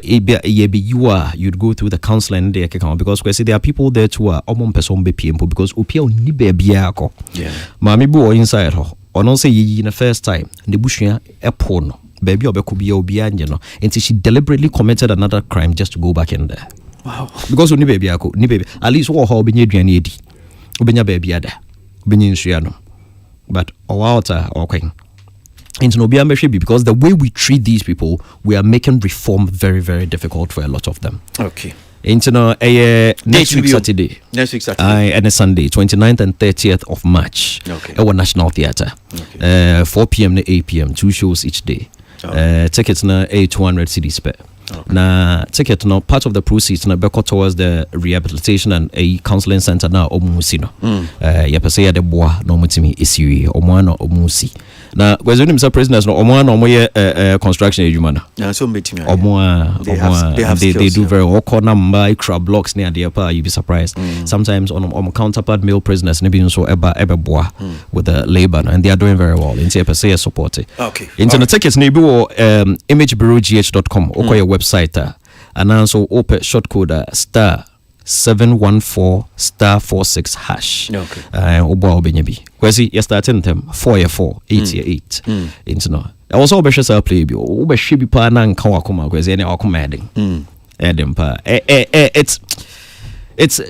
you'd go through the counseling there because kwesi there are people there to omo person be pm because opia oni be bia akọ. Yeah. Mami bu o inside ho ono say yi the first time the bushua epo no baby obekubia obi anje no until she deliberately committed another crime just to go back in there. Wow. Because ni baby at least wo ho be nya aduane edi obenya baby ada obenya nsuya no but owata okwen into no because the way we treat these people, we are making reform very, very difficult for a lot of them. Okay. Into next week Saturday. Next week Saturday. And a Sunday, 29th and 30th of March. Okay. Our National Theatre. Okay. 4 p.m. to 8 p.m. 2 shows each day. Tickets na 200 cedis per. Okay. Na ticket no part of the proceeds na beko towards the rehabilitation and a counseling center na omusi no. Ya pese ya de boa no mutimi isiwi omo na omusi. Na kwezi ni msa prisoners no omo na omo ye construction edwuma na. Na so metimi. They do very well. Corner mba ikra blocks near the upper, you be surprised. Sometimes on counterpart male prisoners ne be so eba boa with the labor and they are doing very well. Into pese support. Okay. Into the tickets ne be imagebureaugh.com or your website and also open short code star 714*46#. Okay. Obo obenyebi. Kwesi you starting them 4 8 into no. Also obesha sa play bi obehwe bi pa na nka wakoma kwesi ene wakoma edin. Edin pa. It's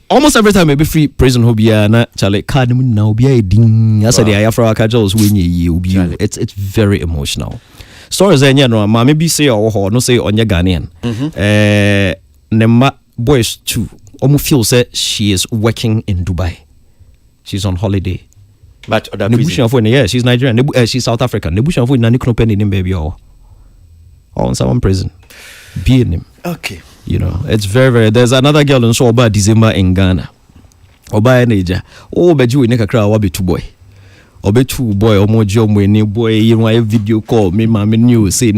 almost every time maybe free prison hobia na chale card mu na obia edin asa dey afra ka jolls wenye yi obi. It's very emotional. Stories enya no ma me bi say no say onye Ghanaian. Nema boys too. Omu feel say she is working in Dubai. She's on holiday. But other prison. Yeah, she's Nigerian. She's South African. Nebushan for nani knopen in baby or in someone prison. Be in him. Okay. You know, it's very, very. There's another girl in so about December in Ghana. Oba Naija. Oh, beju in Nekakra wabi two boy. Obetu boy omojo mweni boy yinwa video call me ma me new say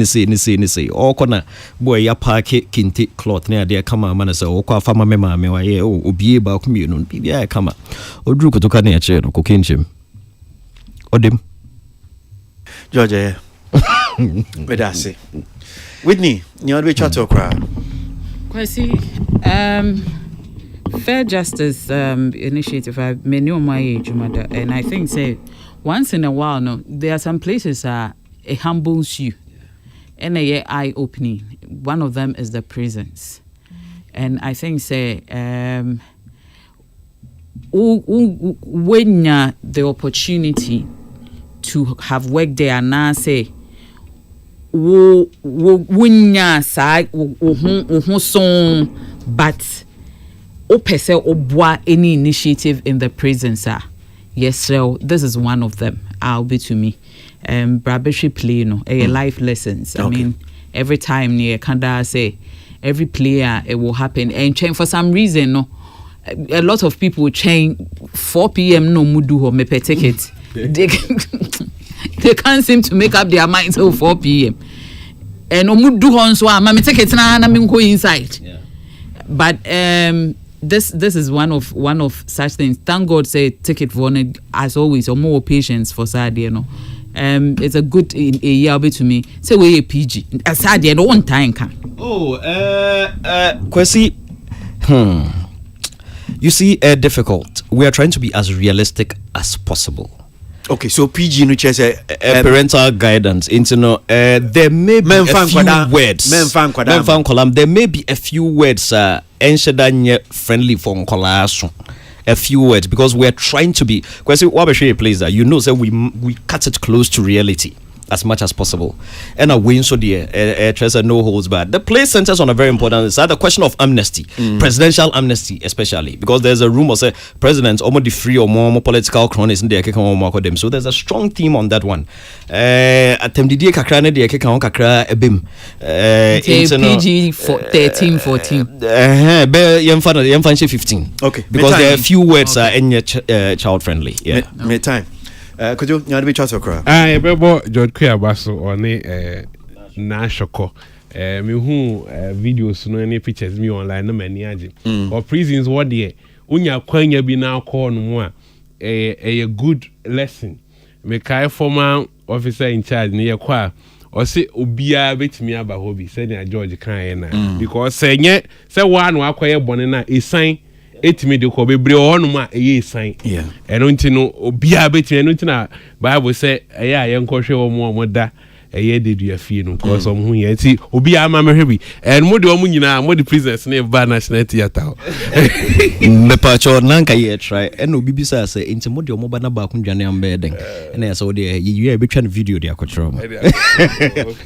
all corner boy ya park kinte cloth na dey kama man say o kwa fama me ma me wa ye obie ba ku mi no bibia kama oduru kotoka na ya che no kokenchim odem George we da say Whitney you want to chat okra Kwesi Fair Justice Initiative I many on my age and I think say once in a while, no, there are some places it humbles you, and a eye opening. One of them is the prisons, and I think say when the opportunity to have worked there now say but any initiative in the prisons yes, so this is one of them. I'll be to me. Brabeshi play life lessons. I mean, every time near Kanda say every player it will happen. And change for some reason, no. A lot of people change 4 p.m. no mudu or me pay ticket. They can't seem to make up their minds till 4 p.m. And no mudu on so I'm ticket na go inside. Yeah. But This is one of such things. Thank God, say ticket for as always or more patience for sad, you know. It's a good year to me. Say we a PG. Sad no one time can. Kwesi. You see, difficult. We are trying to be as realistic as possible. Okay, so PG no chese parental guidance into no there may be a few words. There may be a few words friendly for nkolaso. A few words because we are trying to be because what we show place that you know that we cut it close to reality as much as possible. And a win so dear treasure no holds back. The place centers on a very important it's the question of amnesty, presidential amnesty especially because there's a rumor say presidents almost free or more political cronies in the them. So there's a strong theme on that one. PG for 13 14 15 okay because there are a few words in child friendly me time could you be chat okra bebo George Kuyabaso one na shoko me hu videos no any pictures me online no mani age or prisons what there unya kwanya bi na call no mu a good lesson me kai former officer in charge ne yakwa or say obia betimi aba hobi say na George kan na because say nye say one akwaye bone na esan etimi de ko bebre onuma esan eno ntino obia betimi eno ntina Bible say eya yenkohwe wo mo da ɛyɛ de dua fie no because ɔmo ho yɛ nti obi ama me hwɛ bi and mo de ɔmo nyinaa mo de prisoners ne ba national theatre me pacho nanka ye try and obi bisa say nti mo de ɔmo ba na ba ko dwane am be den and I saw the you be trying video de akotro.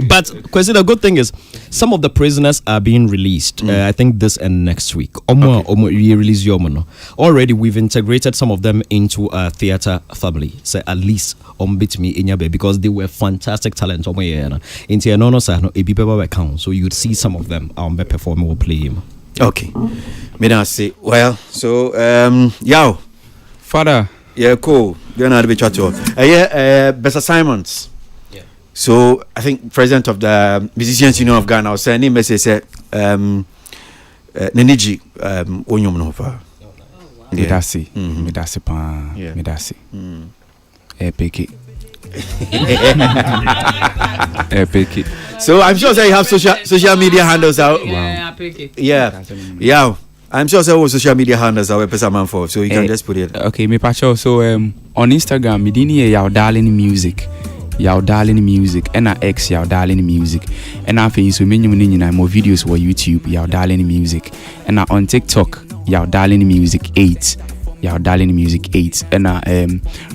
But because the good thing is some of the prisoners are being released I think this and next week omo release your no already we've integrated some of them into a theater family say at least bit me in your bed because they were fantastic talent omo ye na nti no sa no ebi beba account so you would see some of them be performing or playing. Okay, me don't say well so yow Father. Yeah, cool. You're not a bit chat to best assignments. Yeah. So I think president of the Musicians Union of Ghana was saying him message Neniji Onyom Nova. Medasi. Medasi pa. Medasi. Epic. Epic. So I'm sure that you have social media handles out. Yeah, epic. Yeah. I'm sure there social media handles our person for, so you can just put it. Okay, me pacho. So on Instagram, me dini yaw darling music, and X yaw darling music, and I think so many more videos were YouTube yaw darling music, and on TikTok yaw darling music 8. Yaw darling music 8, and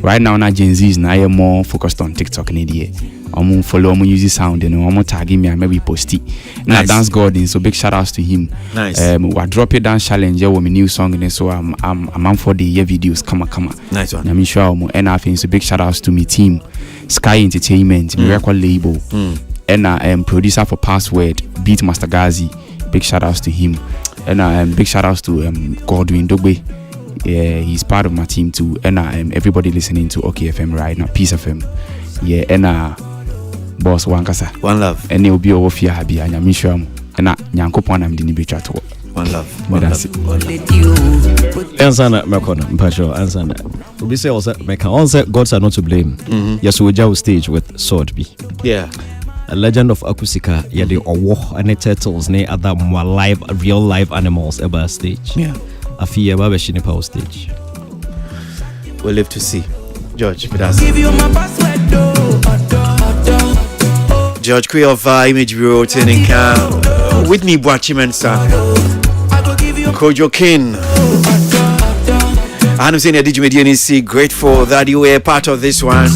right now na Gen Z's na I am more focused on TikTok and I'm follow, I'm use sound, and I'm tagging me and maybe post it. Now Dance Gordon, so big shout outs to him. Nice. We drop it dance challenge with my new song, and so I'm for the year videos. Come on. Nice one. I'm sure. And I think so big shout outs to me team, Sky Entertainment, record label, and producer for Password, Beatmaster Gazi. Big shout outs to him, and big shout outs to Godwin Dogbe. Yeah, he's part of my team too, and everybody listening to OKFM right now, Peace FM. Yeah, and boss wankasa one love and you'll be over here happy and I'm sure and nyankopon am dini becha to one love ansana makona mpacho ansana obi say also make answer gods are not to blame yes we jaw stage with sword be a legend of Akusika yeah the owo and turtles ne other more live real live animals ever stage afia baba shini power stage we'll live to see George give you my password George Quay of Image Bureau turning Whitney Boachimensa Kojo King I'm saying that TGMA grateful that you were part of this one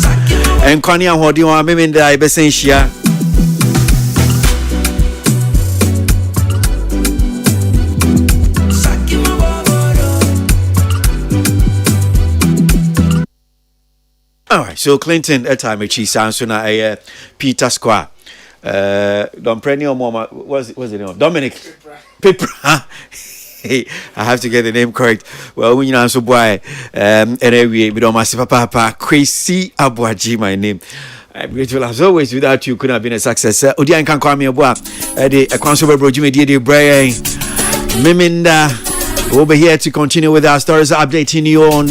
and Kwani Ahodi wa memenda ibesenshia Alright, so Clinton at time she sounds so Peter Square. Don Prenio Mama what's the name? Dominic Pipra. Hey, I have to get the name correct. Well, when you know so boy anyway, we don't massive papa Crazy Abuaji my name. I'm grateful as always. Without you, couldn't have been a success. Odian can call me a boy. The Consumer Bro Jimmy D. Brian Miminda. We'll be here to continue with our stories, updating you on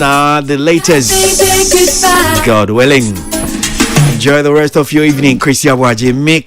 the latest. God willing. Enjoy the rest of your evening, Chris Yawaji. Make